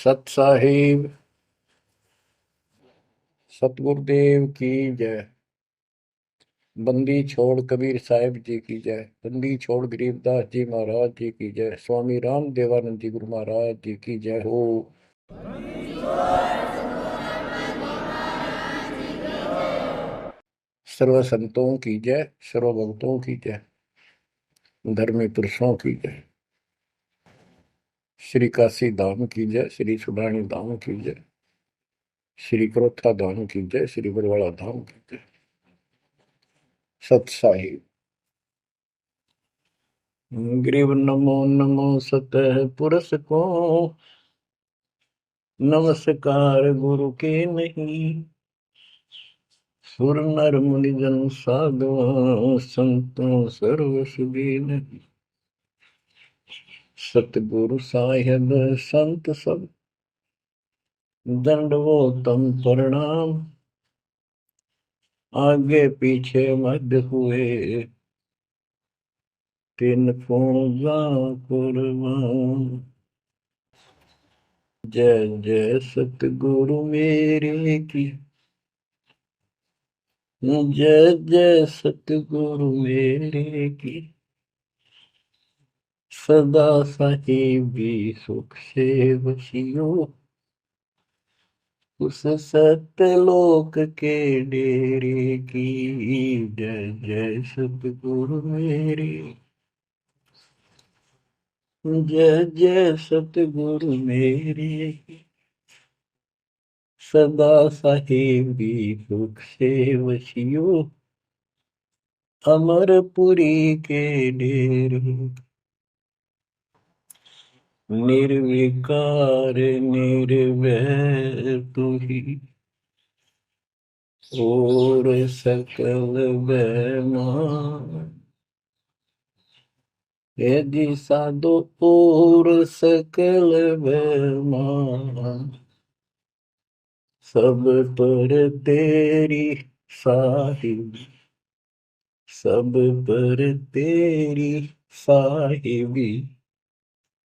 सत साहिब सतगुरुदेव की जय। बंदी छोड़ कबीर साहिब जी की जय। बंदी छोड़ गरीबदास जी महाराज जी की जय। स्वामी राम देवानंद जी गुरु महाराज जी की जय हो। सर्व संतों की जय, सर्व भक्तों की जय, धर्मी पुरुषों की जय। श्री काशी धाम की जय, श्री सुडानी धाम की जय, श्री क्रोथा धाम की जय, श्री बरवाड़ा धाम की जय। सत साहिब ग्रीव नमो नमो सतह पुरुष को, नमस्कार गुरु के नहीं। सुर नर मुनि जन साधु संतों सर्व सुधी नहीं। सतगुरु साहिब संत सब दंडवोतम प्रणाम। आगे पीछे मध्य हुए तीन पूजा कुर्बान। जय जय सतगुरु मेरे की, जय जय सतगुरु मेरे की। सदा साहिबी सुख से वसियो, उस सत्यलोक के डेरे की। जय जय सतगुरु मेरे, जय जय सतगुरु मेरे। सदा साहिबी सुख से वसियो, अमरपुरी के डेरे। निर्विकार निर्भय तू ही, और सकल बेमान। यदि साधो और सकल बेमान, सब पर तेरी साहिब, सब पर तेरी साहिबी।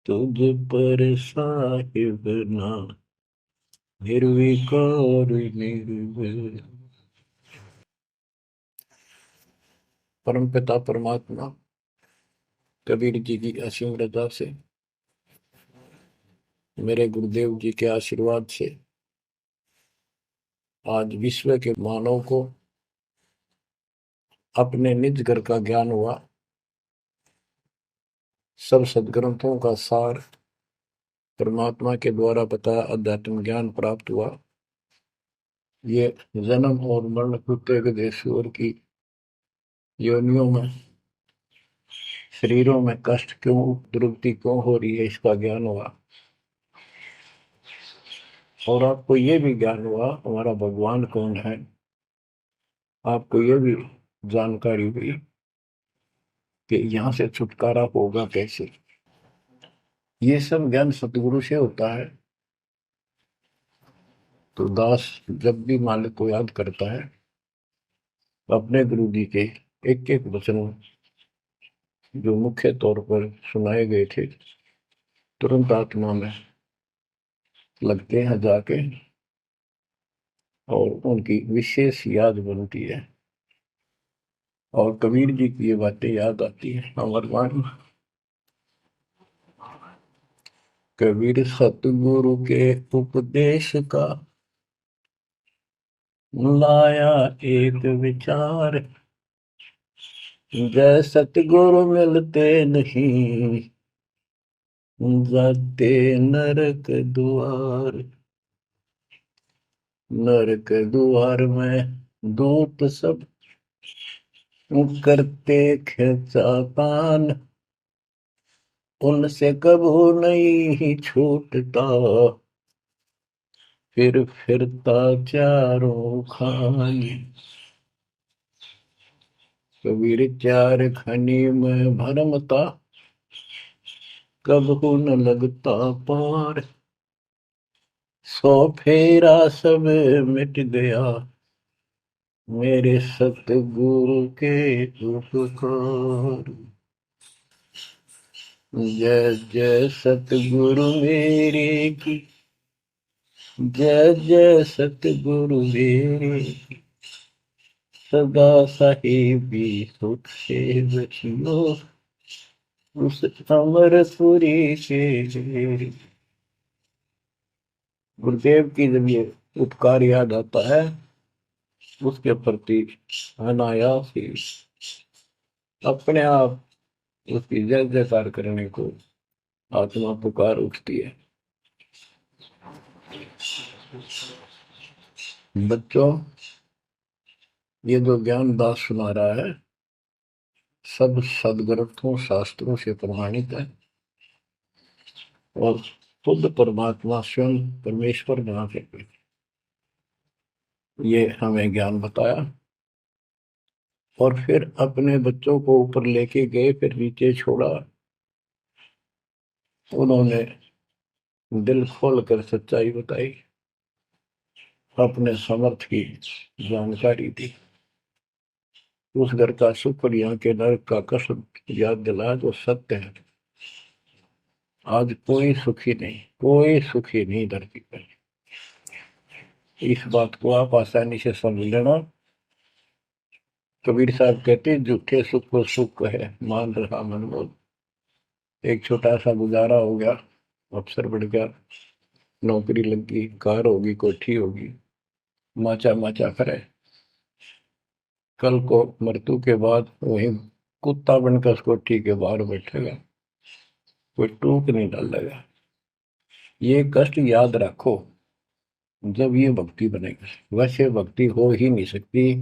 तुझ पर साहिब ना, निर्विकार निर्भय। परम पिता परमात्मा कबीर जी की असीम रजा से, मेरे गुरुदेव जी के आशीर्वाद से आज विश्व के मानव को अपने निज घर का ज्ञान हुआ। सब सदग्रंथों का सार परमात्मा के द्वारा बताया अध्यात्म ज्ञान प्राप्त हुआ। ये जन्म और मरण प्रत्येक देशवर की योनियों में, शरीरों में कष्ट क्यों, दुर्गति क्यों हो रही है, इसका ज्ञान हुआ। और आपको ये भी ज्ञान हुआ हमारा भगवान कौन है। आपको ये भी जानकारी हुई कि यहाँ से छुटकारा होगा कैसे। ये सब ज्ञान सतगुरु से होता है। तो दास जब भी मालिक को याद करता है, अपने गुरु जी के एक एक वचन जो मुख्य तौर पर सुनाए गए थे, तुरंत आत्मा में लगते हैं जाके, और उनकी विशेष याद बनती है। और कबीर जी की ये बातें याद आती है। अमरवाणी कबीर सतगुरु के उपदेश का लाया एक विचार। जय सतगुरु मिलते नहीं, जाते नरक द्वार। नरक द्वार में दूत सब करते खिंचातान। उनसे कबू नहीं छूटता, फिर फिरता चारों खानी। कबीर चार खनी में भरमता, कबहू न लगता पार। सौ फेरा सब मिट गया, मेरे सतगुरु के उपकार। जय जय सतगुरु मेरे की, जय जय सतगुरु मेरे, सदा साहिबी सुख से बचियो, उस अमरपुरी के। गुरुदेव की जब ये उपकार याद आता है, उसके प्रति अनायास ही अपने आप उसकी जय जयकार करने को आत्मा पुकार उठती है। बच्चों, ये जो ज्ञान दास सुना रहा है, सब सदग्रंथों शास्त्रों से प्रमाणित है और खुद परमात्मा स्वयं परमेश्वर बना के ये हमें ज्ञान बताया और फिर अपने बच्चों को ऊपर लेके गए, फिर नीचे छोड़ा। उन्होंने दिल खोल कर सच्चाई बताई, अपने समर्थ की जानकारी दी, उस घर का सुख और यहाँ के नरक का कष्ट याद दिलाया जो सत्य है। आज कोई सुखी नहीं, कोई सुखी नहीं धरती पर। इस बात को आप आसानी से समझ लेना। कबीर साहब कहते झूठे सुख को सुख है, मान रहा मन बोल। एक छोटा सा गुजारा हो गया, अफसर बढ़ गया, नौकरी लग गई, कार होगी, कोठी होगी, माचा माचा करे। कल को मृत्यु के बाद वही कुत्ता बनकर उस कोठी के बाहर बैठेगा, कोई टूक नहीं डालेगा। ये कष्ट याद रखो जब ये भक्ति बनेगी। वैसे भक्ति हो ही नहीं सकती,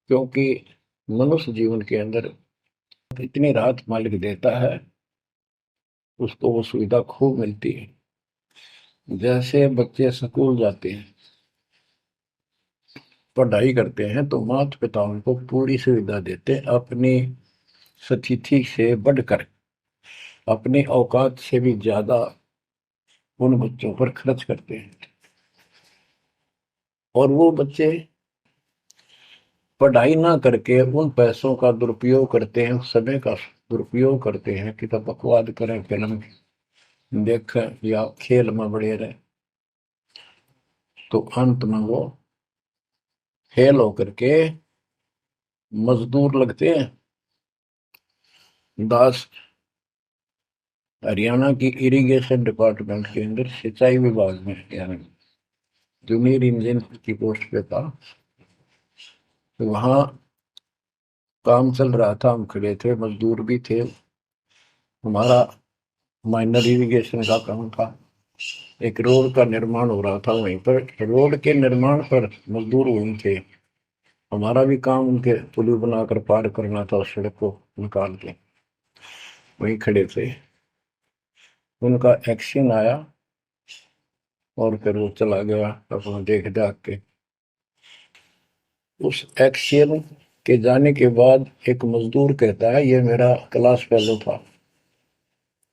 क्योंकि मनुष्य जीवन के अंदर इतनी राहत मालिक देता है, उसको वो सुविधा खूब मिलती है। जैसे बच्चे स्कूल जाते हैं, पढ़ाई करते हैं, तो माता पिता उनको पूरी सुविधा देते हैं, अपनी स्थिति से बढ़कर, अपनी औकात से भी ज्यादा उन बच्चों पर खर्च करते हैं। और वो बच्चे पढ़ाई ना करके उन पैसों का दुरुपयोग करते हैं, उस समय का दुरुपयोग करते हैं कि तब बकवाद करें, फिल्म देखें या खेल में बढ़े रहे। तो अंत में वो फेल होकर के मजदूर लगते हैं। दास हरियाणा की इरिगेशन डिपार्टमेंट के अंदर सिंचाई विभाग में, यानी जूनियर इंजीनियर की पोस्ट पे था। तो वहां काम चल रहा था, हम खड़े थे, मजदूर भी थे। हमारा माइनर इरिगेशन का काम था। एक रोड का निर्माण हो रहा था वहीं पर। रोड के निर्माण पर मजदूर वहीं थे। हमारा भी काम उनके पुल बनाकर पार करना था, उस सड़क को निकाल के। वहीं खड़े थे, उनका एक्शन आया और फिर वो चला गया अपना देख दाख के। उस एक्शन के जाने के बाद एक मजदूर कहता है, ये मेरा क्लास फेलो था,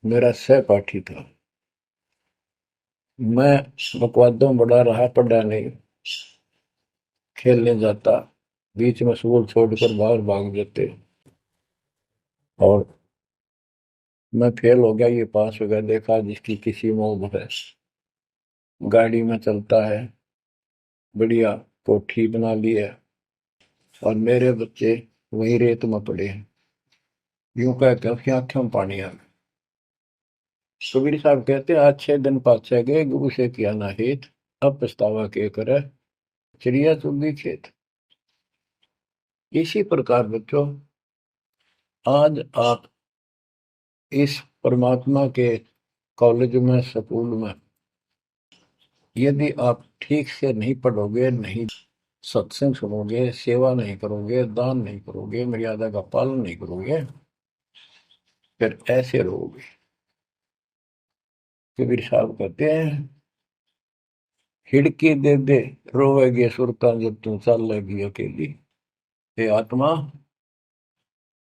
मेरा सहपाठी था, मैं बकवादों बड़ा रहा, पढ़ा नहीं, खेलने जाता, बीच में स्कूल छोड़कर बाहर भाग जाते और मैं फेल हो गया, ये पास हो गया। देखा जिसकी किसी में है, गाड़ी में चलता है, बढ़िया कोठी बना ली है, और मेरे बच्चे वही रेत में पड़े हैं। यूं कह के उसकी आंखों में पानी आ गया। कबीर साहब कहते आज 6 दिन पाछे गए, गुरु से किया ना हित, अब पछतावा के करे, चिड़िया चुगी खेत। इसी प्रकार बच्चों, आज आप इस परमात्मा के कॉलेज में, स्कूल में, यदि आप ठीक से नहीं पढ़ोगे, नहीं सत्संग सुनोगे, सेवा नहीं करोगे, दान नहीं करोगे, मर्यादा का पालन नहीं करोगे, फिर ऐसे रहोगे। कबीर साहब कहते हैं, हिड़की दे दे रोवेगी सुरता जब तुम चल लगी अकेली। हे आत्मा,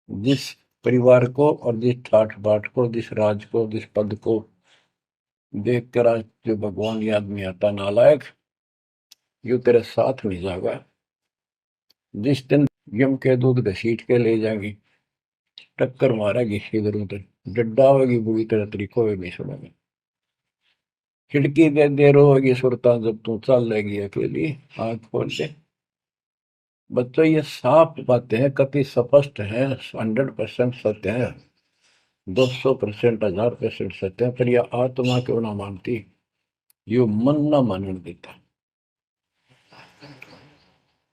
जिस परिवार को और जिस ठाठ बाट को, जिस राज को, जिस पद को देख कर आज जो भगवान याद नहीं आता, नालायक, यू तेरे साथ नहीं जाएगा। जिस दिन यम के दूध घसीट के ले जाएगी, टक्कर मारेगी इधर उधर, डड्डा होगी बुरी तरह, तरीको भी नहीं सुनेंगे। खिड़की दे देर होगी सुरता जब तू चल लेगी अकेली, आंख खोल ले। बच्चों ये साफ बातें हैं, कति स्पष्ट है, 100% सत्य है, 200%, 1000% सत्य है, पर यह आत्मा क्यों ना मानती, यो मन ना मानने देता,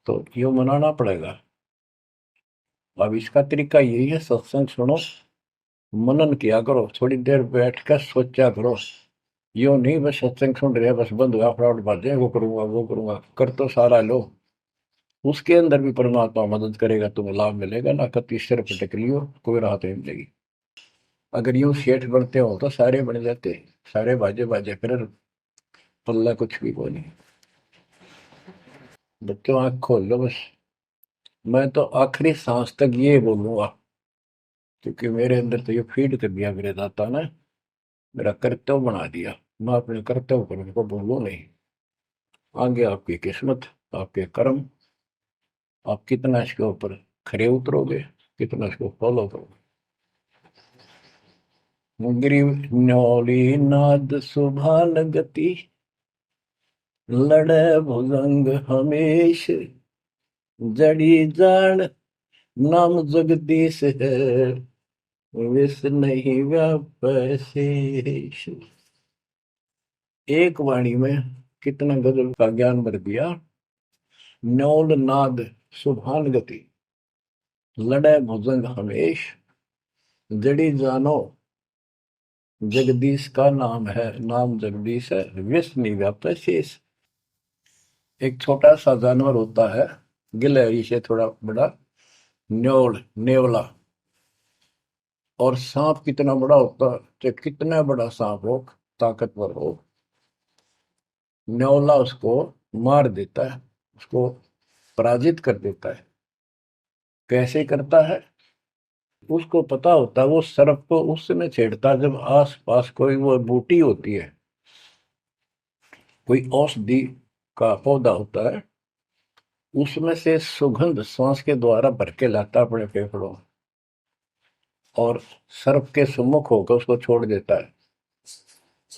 तो यो मनाना पड़ेगा। अब इसका तरीका यही है, सत्संग सुनो, मनन किया करो, थोड़ी देर बैठ कर सोचा करो। यो नहीं बस सत्संग सुन रहे बस बंद हुआ फटाफट बातें, वो करूंगा कर तो सारा लो, उसके अंदर भी परमात्मा मदद करेगा, तुम्हें लाभ मिलेगा ना, कति सिर पटक लियो कोई राहत नहीं मिलेगी। अगर यूं सेठ बनते हो तो सारे बन जाते, सारे बाजे बाजे फिर पल्ला कुछ भी को नहीं। बच्चों आंख खोल लो बस, मैं तो आखिरी सांस तक ये बोलूंगा, क्योंकि मेरे अंदर तो ये फीड कर दिया मेरे दाता ने, मेरा कर्तव्य बना दिया, मैं अपने कर्तव्य पर उनको बोलूं नहीं। आगे आपकी किस्मत, आपके कर्म, आप कितना इसके ऊपर खरे उतरोगे, कितना इसको फॉलो करोगे। ग्रीव न्योली नाद सुभान गति, लड़े भुजंग हमेश, जड़ी जान नाम जगदीश है, विष नहीं व्यापै शेष। एक वाणी में कितना गजल का ज्ञान भर दिया। न्योल नाद सुभान गति, लड़े भुजंग हमेश, जड़ी जानो जगदीश का नाम है, नाम जगदीश है, विष नहीं व्यापै शेष। एक छोटा सा जानवर होता है, गिलहरी से थोड़ा बड़ा, न्योल नेवला, और सांप कितना बड़ा होता है, चाहे कितना बड़ा सांप हो, ताकतवर हो, न्योला उसको मार देता है, उसको पराजित कर देता है। कैसे करता है, उसको पता होता है, वो सर्प को उस समय छेड़ता है जब आस पास कोई वो बूटी होती है, कोई औषधि का पौधा होता है, उसमें से सुगंध श्वास के द्वारा भर के लाता अपने फेफड़ों में, और सर्प के सम्मुख होकर उसको छोड़ देता है।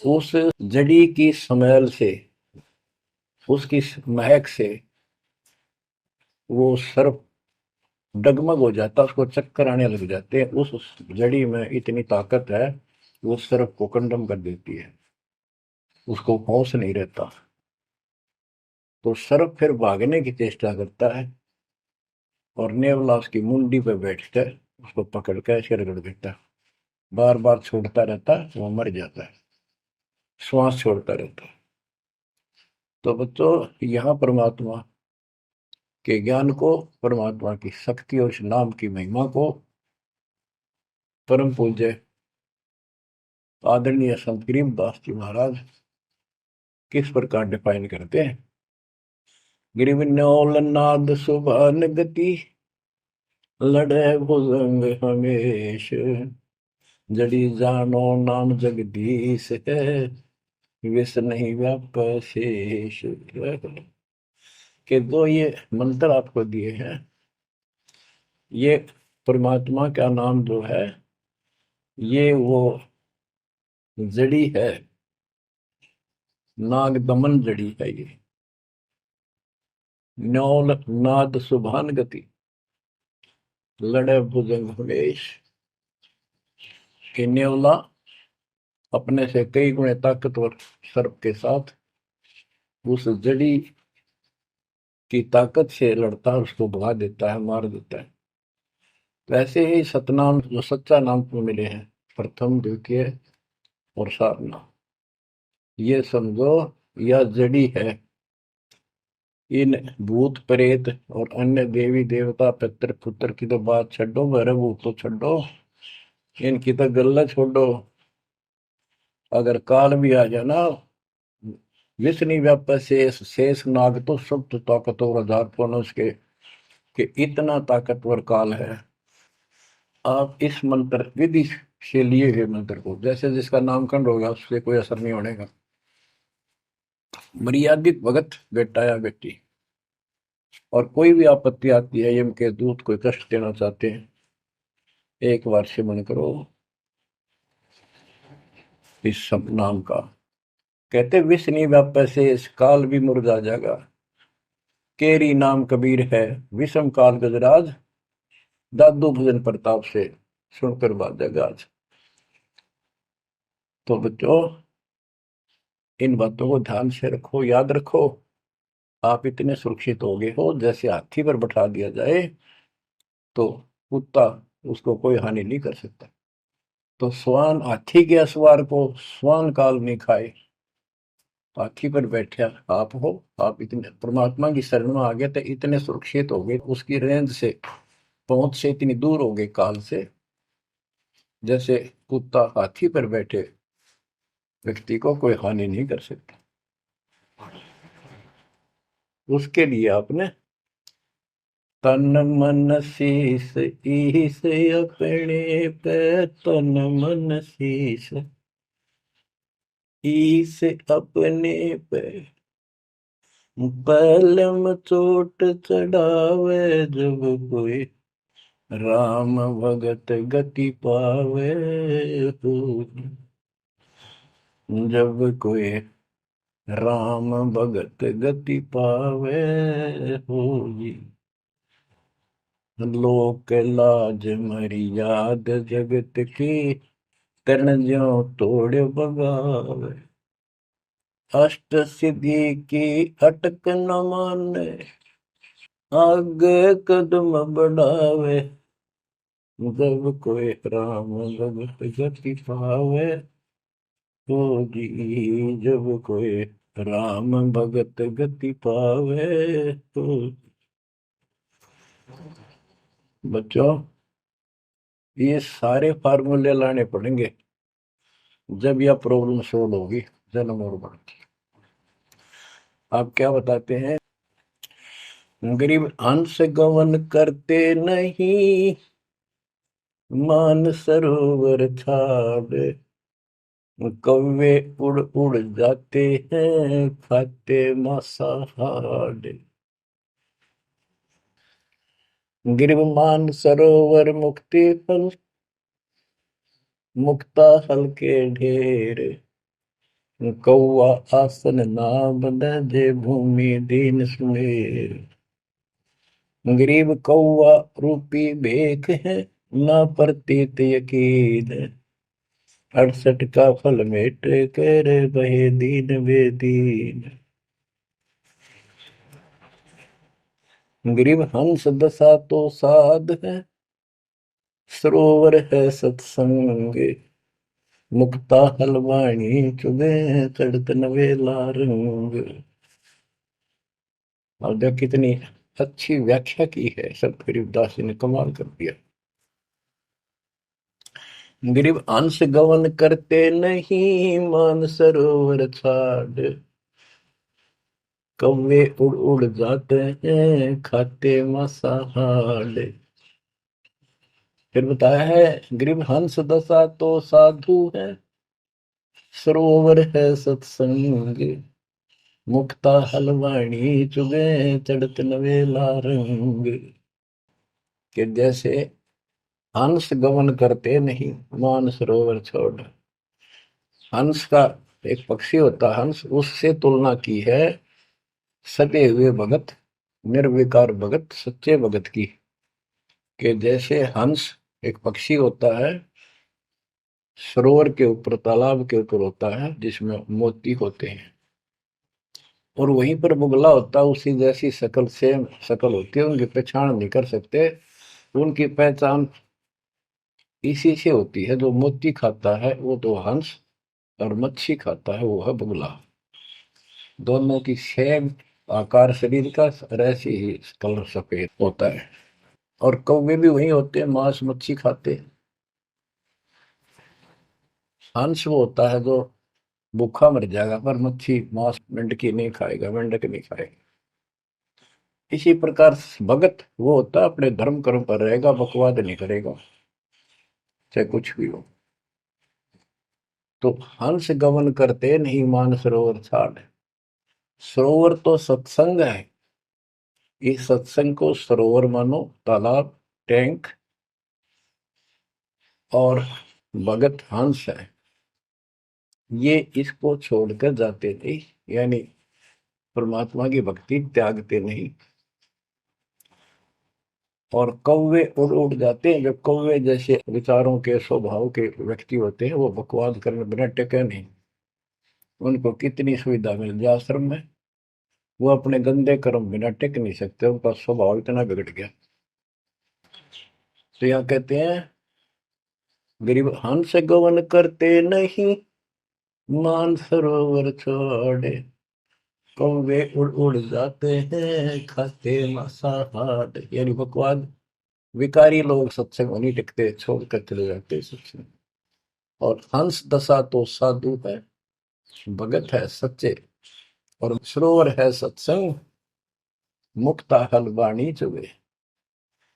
उस जड़ी की स्मेल से, उसकी महक से वो सर्प डगमग हो जाता, उसको चक्कर आने लग जाते हैं। उस जड़ी में इतनी ताकत है, वो सर्प को कंडम कर देती है, उसको होश नहीं रहता। तो सर्प फिर भागने की चेष्टा करता है, और नेवला उसकी मुंडी पे बैठकर उसको पकड़ कर ऐसे रगड़ देता है, बार बार छोड़ता रहता है, वो मर जाता है, श्वास छोड़ता रहता है। तो बच्चों यहाँ परमात्मा के ज्ञान को, परमात्मा की शक्ति और उस नाम की महिमा को परम पूज्य आदरणीय संत गरीबदास जी महाराज किस प्रकार डिफाइन करते हैं। गिरिवन्योल नाद सुभान गति, लड़े भुजंग हमेश, जड़ी जानो नाम जगदीश है, विष नहीं व्याप शेष। के दो ये मंत्र आपको दिए हैं, ये परमात्मा का नाम जो है, ये वो जड़ी है, नाग दमन जड़ी है ये। न्योल नाद सुभान गति, लड़े भुजंग हमेश, कि न्योला अपने से कई गुणे ताकतवर सर्प के साथ उस जड़ी की ताकत से लड़ता है, उसको भगा देता है, मार देता है। वैसे ही सतनाम जो सच्चा नाम को मिले हैं, प्रथम द्वितीय और सारनाम, ये समझो यह जड़ी है। इन भूत प्रेत और अन्य देवी देवता पितर पुत्र की तो बात छोड़ो, मेरे भूत तो छोड़ो, इनकी तो गल्ला छोड़ो। अगर काल भी आ जाए ना, विष्णु व्याप शेष, शेष नाग तो सब तो ताकतवर हजार पुनः के, कि इतना ताकतवर काल है। आप इस मंत्र विधि से लिए हुए मंत्र को, जैसे जिसका नामकरण होगा उससे कोई असर नहीं होने का। मर्यादित भगत बेटा या बेटी, और कोई भी आपत्ति आती है, यम के दूत कोई कष्ट देना चाहते हैं, एक बार सिमरन करो इस सब नाम का, कहते विष नहीं व्यापै से इस काल भी मुरझा जाएगा, केरी नाम कबीर है विषम काल गजराज, दादू भजन प्रताप से सुनकर बाजा गाज। तो बच्चों, इन बातों को ध्यान से रखो, याद रखो। आप इतने सुरक्षित हो गए हो, जैसे हाथी पर बैठा दिया जाए तो कुत्ता उसको कोई हानि नहीं कर सकता। तो स्वान हाथी के असवार को स्वान काल नहीं खाए। हाथी पर बैठा आप हो, आप इतने परमात्मा की शरण में आ गए थे, इतने सुरक्षित हो गए, उसकी रेंज से, पहुंच से इतनी दूर हो गए काल से, जैसे कुत्ता हाथी पर बैठे व्यक्ति को कोई हानि नहीं कर सकता। उसके लिए आपने तन मन शीस ईस अपने पे, तन मन शीस ईस अपने पे, पलम चोट चढ़ावे जब कोई, राम भगत गति पावे हो, जब कोई राम भगत गति पावे हो। लोक लाज मर्याद जगत की, तरण ज्यों तोड़ बगावे, अष्ट सिद्धि की अटक न माने, आगे कदम बढ़ावे, जब कोई राम भगत गति पावे हो जी, जब कोई राम भगत गति पावे तो। बच्चों, ये सारे फार्मूले लाने पड़ेंगे जब यह प्रॉब्लम सोल्व होगी जन्म और मरण की। आप क्या बताते हैं? गरीब हंस गवन करते नहीं, मान सरोवर छाड़, कौवे उड़ उड़ जाते हैं खाते मांसाहार। गिरव मान सरोवर मुक्ति फल, मुक्ता हल के ढेर, कौआ आसन ना बंधे जे भूमि दीन सुमेर। गरीब कौआ रूपी भेख है, ना प्रतीत यकीन, 68 का फल मेट कर बहे दीन बेदीन। गरीब हंस दशा तो साध है, सरोवर है सत्संग, मुक्ता हलवाणी चुगे चढ़त नवेला रंग। और देख कितनी अच्छी व्याख्या की है संत गरीबदास जी ने, कमाल कर दिया। गरीब अंश गवन करते नहीं, मान सरोवर छाड़, कौवे उड़ उड़ जाते हैं खाते मांसाहार। फिर बताया है, गरीब हंस दशा तो साधु है, सरोवर है सत्संग, मुक्ता हलवाणी चुगे चढ़त नवेला रंग। कि जैसे हंस गमन करते नहीं, मान सरोवर छोड़। हंस का एक पक्षी होता है हंस, उससे तुलना की है सदे हुए भगत, निर्विकार भगत, सच्चे भगत की। कि जैसे हंस एक पक्षी होता है, सरोवर के ऊपर, तालाब के ऊपर होता है जिसमें मोती होते हैं, और वहीं पर बुगला होता है, उसी जैसी शकल, सेम शकल होती है, उनकी पहचान नहीं कर सकते। उनकी पहचान इसी से होती है, जो मोती खाता है वो तो हंस, और मच्छी खाता है वो है बुगला। दोनों की सेम आकार शरीर का, और ऐसे ही कलर सफेद होता है। और कौवे भी वही होते हैं, मांस मच्छी खाते हैं। हंस वो होता है जो भूखा मर जाएगा, पर मच्छी मांस मेंढकी नहीं खाएगा, मेंढक नहीं खाएगा। इसी प्रकार भगत वो होता है अपने धर्म कर्म पर रहेगा, बकवाद नहीं करेगा, चाहे कुछ भी हो। तो हंस गमन करते नहीं, मान सरोवर छाड़। सरोवर तो सत्संग है, इस सत्संग को सरोवर मानो, तालाब, टैंक, और भगत हंस है। ये इसको छोड़कर जाते नहीं, यानी परमात्मा की भक्ति त्यागते नहीं। और कौवे उड़ उड़ जाते हैं। जो कौवे जैसे विचारों के स्वभाव के व्यक्ति होते हैं, वो बकवाद करने बिना टेके नहीं। उनको कितनी सुविधा मिल जाए आश्रम में, वो अपने गंदे कर्म बिना टिक नहीं सकते। उनका स्वभाव इतना बिगड़ गया। तो यहाँ कहते हैं, गरीब हंस गवन करते नहीं, मान सरोवर छोड़े, कौवे उड़ उड़ जाते हैं, खाते मांसाहार। यानी बकवाद, विकारी लोग सत्संग में नहीं टिकते, छोड़कर चले जाते सत्संग। और हंस दशा तो साधु है, भगत है सच्चे, और सरोवर है सत्संग, मुक्ता हल वाणी चुबे।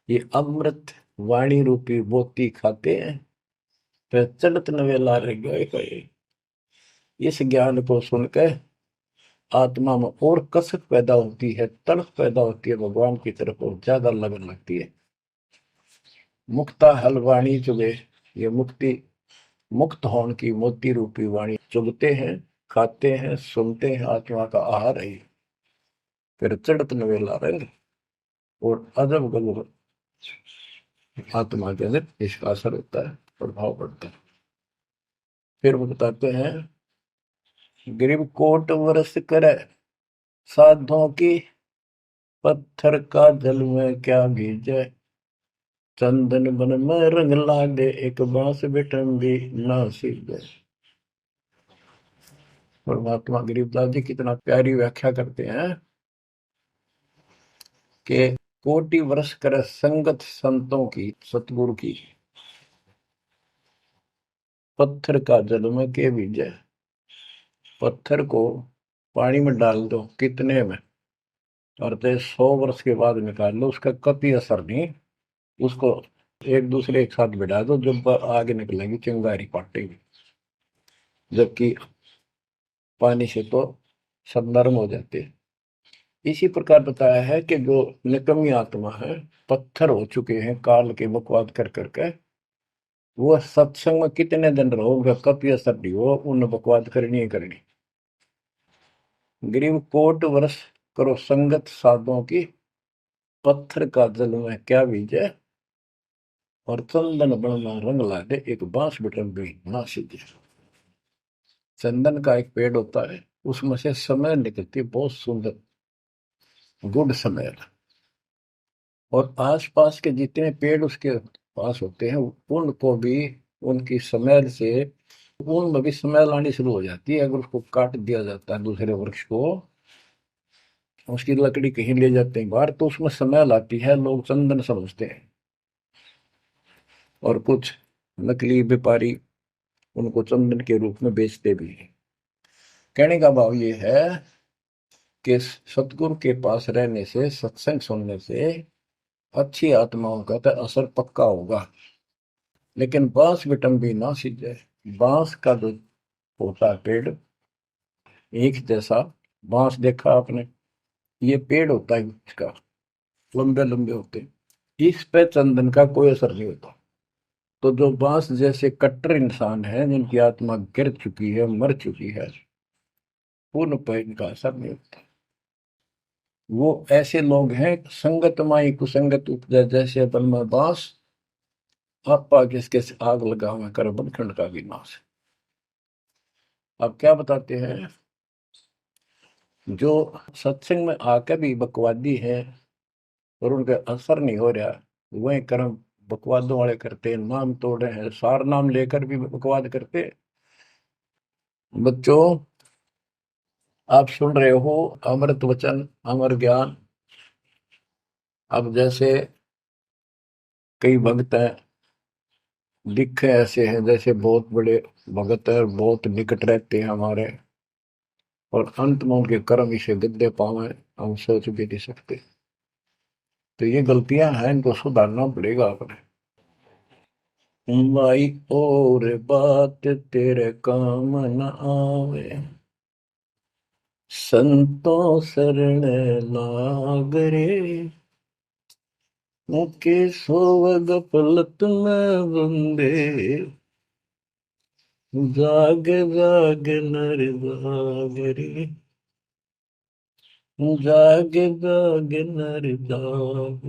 ये अमृत वाणी रूपी मोती खाते हैं, फिर चलत नवेला रह गए। इस ज्ञान को सुनकर आत्मा में और कसक पैदा होती है, तड़प पैदा होती है भगवान की तरफ, और ज्यादा लगन लगती है। मुक्ता हल वाणी चुगे, ये मुक्ति, मुक्त होने की मोती रूपी वाणी चुगते हैं, खाते हैं, सुनते हैं, आत्मा का आहार है। फिर चढ़त नवेला रंग, और अजब गजब आत्मा के अंदर इसका असर होता है, प्रभाव पड़ता है। फिर वो बताते हैं, गरीब कोट वर्ष करे साधों की, पत्थर का जल में क्या भीजे, चंदन बन में रंग लागे, एक बांस बिठम भी ना सीधे। परमात्मा गरीबदास जी कितना प्यारी व्याख्या करते हैं कि कोटि वर्ष करे संगत संतों की, सतगुरु की, पत्थर का जल में के बीजे। पत्थर को पानी में डाल दो कितने में, और 100 वर्ष के बाद निकाल लो, उसका कभी असर नहीं। उसको एक दूसरे के साथ बिठा दो, जब आगे निकलेंगी चिंगारी पाटेगी, जबकि पानी से तो सब नरम हो जाते हैं। इसी प्रकार बताया है कि जो निकम्मी आत्मा है, पत्थर हो चुके हैं काल के बकवाद कर करके, वो सत्संग में कितने दिन रहो, उनका कभी असर नहीं हो, उन बकवाद करनी ही करनी। गरीब कोट वर्ष करो संगत साधुओं की, पत्थर का जल में क्या बीजे, और चंदन बनना रंग ला दे, एक बांस बिटम भी ना सीधे। चंदन का एक पेड़ होता है, उसमें से समय निकलती है, बहुत सुंदर गुड समय। और आसपास के जितने पेड़ उसके पास होते हैं, उनको भी उनकी स्मेल से, उनमें भी स्मेल आनी शुरू हो जाती है। अगर उसको काट दिया जाता है दूसरे वृक्ष को, उसकी लकड़ी कहीं ले जाते हैं बाहर, तो उसमें स्मेल आती है, लोग चंदन समझते हैं। और कुछ नकली व्यापारी उनको चंदन के रूप में बेचते भी हैं। कहने का भाव ये है कि सतगुरु के पास रहने से, सत्संग सुनने से अच्छी आत्माओं का तो असर पक्का होगा। लेकिन बांस बिटम भी ना सीधे, बांस का जो होता है पेड़, एक जैसा बांस देखा आपने, ये पेड़ होता है इसका, लंबे लंबे होते हैं, इस पे चंदन का कोई असर नहीं होता। तो जो बांस जैसे कट्टर इंसान है, जिनकी आत्मा गिर चुकी है, मर चुकी है, उन पर इनका असर नहीं होता। वो ऐसे लोग हैं, संगत माई कुसंगत उपजा, जैसे अपन में बांस, आपा किसके आग लगा हुआ कर बनखंड का विनाश। अब क्या बताते हैं, जो सत्संग में आकर भी बकवादी है और उनका असर नहीं हो रहा, वही कर्म बकवादों वाले करते हैं, नाम तोड़े हैं, सार नाम लेकर भी बकवाद करते। बच्चों, आप सुन रहे हो अमृत वचन, अमर ज्ञान। अब जैसे कई भक्त हैं, दिखे ऐसे हैं जैसे बहुत बड़े भगत है, बहुत निकट रहते हैं हमारे, और अंत में उनके कर्म इसे गद्दे पावे, हम सोच भी नहीं सकते। तो ये गलतियां हैं, इनको सुधारना पड़ेगा अपने। भाई और बात तेरे काम न आवे, संतों शरण लाग रे, मुके सोवग पलत में बंदे, जाग जाग नर जाग रे, जाग जाग नर जाग,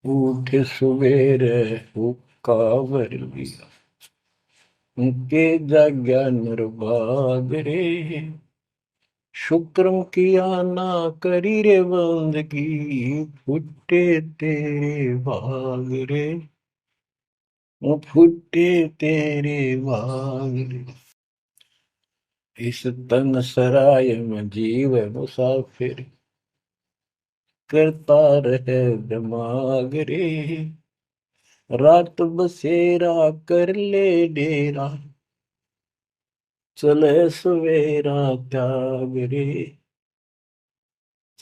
उठ सवेरे हुक्कावर लिया, के जाग्या नर भाग रे, शुक्रम किया ना करी रे बंदगी, फुटे तेरे भाग रे, वो फुटे तेरे भाग रे। इस तन सराय में जीव मुसाफिर, करता रहे दिमाग रे, रात बसेरा कर ले डेरा, चले सवेरा त्याग रे,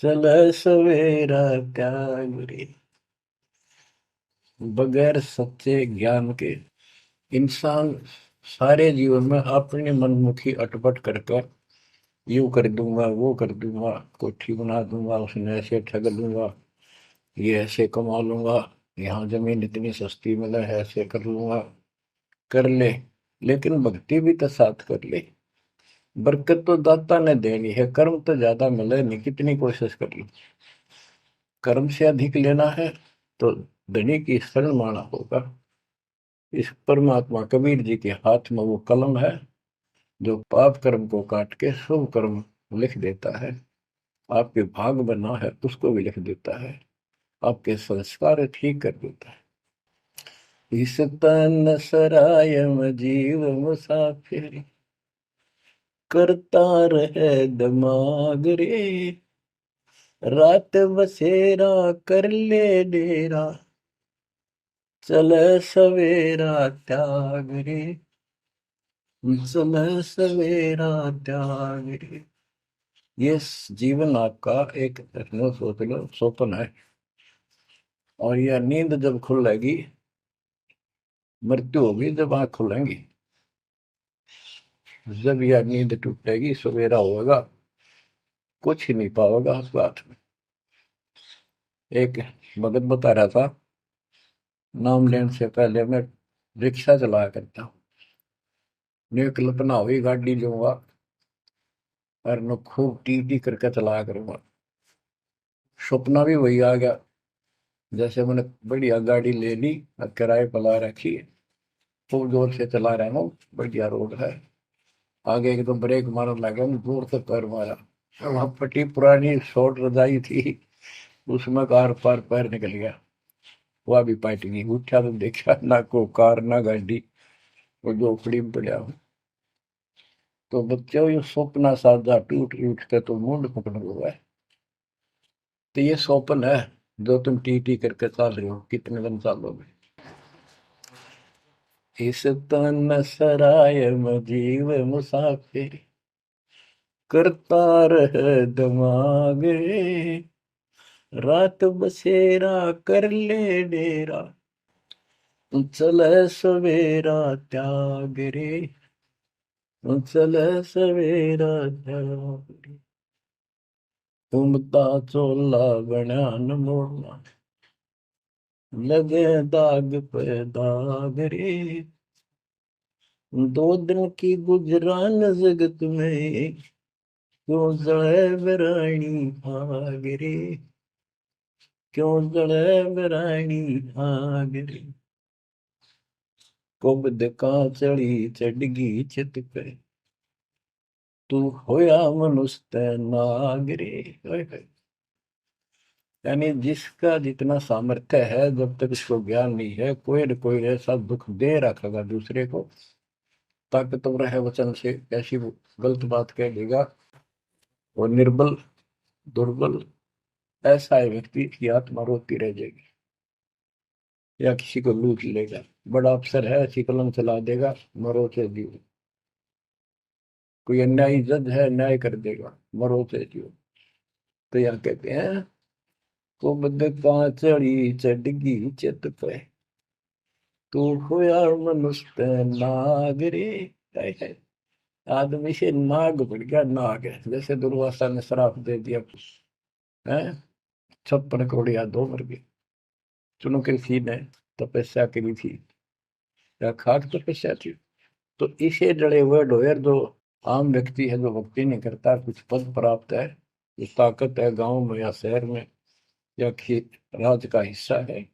चले सवेरा त्याग रे। बगैर सच्चे ज्ञान के इंसान सारे जीवन में अपनी मनमुखी अटपट करके यूं कर दूंगा, वो कर दूंगा, कोठी बना दूंगा, उसने ऐसे ठग लूंगा, ये ऐसे कमा लूंगा, यहाँ जमीन इतनी सस्ती मिले है, ऐसे कर लूंगा, कर ले। लेकिन भक्ति भी तो साथ कर ले। बरकत तो दाता ने देनी है, कर्म तो ज्यादा मिले नहीं, कितनी कोशिश कर लो। कर्म से अधिक लेना है तो धनी की शरण माना होगा। इस परमात्मा कबीर जी के हाथ में वो कलम है जो पाप कर्म को काट के शुभ कर्म लिख देता है। आपके भाग बना है उसको भी लिख देता है, आपके संस्कार ठीक कर देता है। इस तन सराय में जीव मुसाफिर, करता रहे दिमाग रे, रात बसेरा कर ले डेरा, चले सवेरा त्याग रे, चले सवेरा त्याग रे। ये जीवन आपका एक सोच लो स्वप्न है, और यह नींद जब खुलेगी, मृत्यु होगी जब आंख खुलेंगी, जब यह नींद टूटेगी सवेरा होगा, कुछ ही नहीं पाओगा उस बात में। एक भगत बता रहा था, नाम लेने से पहले मैं रिक्शा चलाया करता हूँ, ने कल्पना हुई गाड़ी लूंगा और न खूब टी टी करके चलाया करूंगा। सपना भी वही आ गया, जैसे मैंने बढ़िया गाड़ी ले ली और किराए पर ला रखी है, खूब जोर से चला रहा हूँ, बढ़िया रोड है, आगे एकदम ब्रेक मारने लगा, जोर से पैर मारा, वहां पट्टी पुरानी शॉर्ट रजाई थी, उसमें कार पार पैर निकल गया, वह भी पाट गई। उठा तो देखा ना को कार ना गाड़ी, वो झोपड़ी में पड़ा हूँ। तो बच्चों ये स्वप्न साजा टूट उठ के तो मुंड पकड़ हुआ है। तो ये स्वप्न है जो तुम टी टी करके चल रहे हो, कितने दिन चालोगे। इस तन सराय में जीव मुसाफिर, करता रहे दिमाग रे, रात बसेरा कर ले डेरा, चले सवेरा त्याग रे, चले सवेरा त्याग रे। घूमता चोला बना न मोड़ना, लगे दाग पे दाग रे, दो दिन की गुजरान जगत में, क्यों जड़े बरानी आग रे, क्यों जड़े बरानी आग रे। कुबद का चढ़ी चढ़गी छित पे, तू होया मनुष्य नाग रे। ओए होए। यानी जिसका जितना सामर्थ्य है, जब तक इसको ज्ञान नहीं है, कोई न कोई ऐसा दुख दे रखेगा दूसरे को, ताकतवर है वचन से ऐसी वो गलत बात कह देगा, और निर्बल दुर्बल ऐसा है व्यक्ति की आत्मा रोती रह जाएगी, या किसी को लूट लेगा। बड़ा अफसर है, ऐसी कलम चला देगा, मरो से जियो। कोई अन्यायी जज है, न्याय कर देगा, मरो से जियो। तो यह कहते हैं, कुबद का चढ़ी चढ़गी चित पे, तू होया मनुष्य नाग रे। हाय हाय। आदमी से नाग बढ़ गया, नाग है, जैसे दुर्वासा ने श्राप दे दिया है, 56 करोड़ यादव मर गए। चुनो कृषि ने तपस्या करी थी, या खाक तपस्या थी, तो इसे जड़े हुए ढोयर जो आम व्यक्ति है, जो भक्ति नहीं करता, कुछ पद प्राप्त है, कुछ ताकत है गांव में या शहर में या राज का हिस्सा है,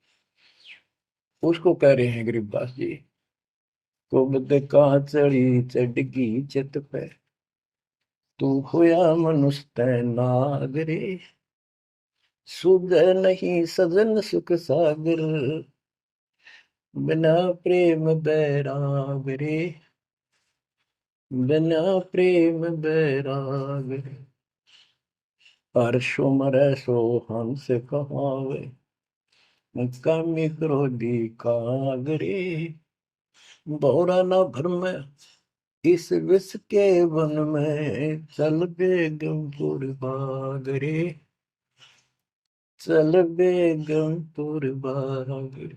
उसको कह रहे हैं गरीबदास जी। कुबद काचड़ी चढ़गी चित पे, तू होया मनुष्य नागरे, सुध नहीं सजन सुख सागर, बिना प्रेम बैराग रे, बिना प्रेम बैराग रे। हर्षो मरै सो हंस कहावे, कामी क्रोधी कागरे, बहुरा न भरम इस विष के वन में, चल बेगमपुर बागरे, चल बेगमपुर बागरे।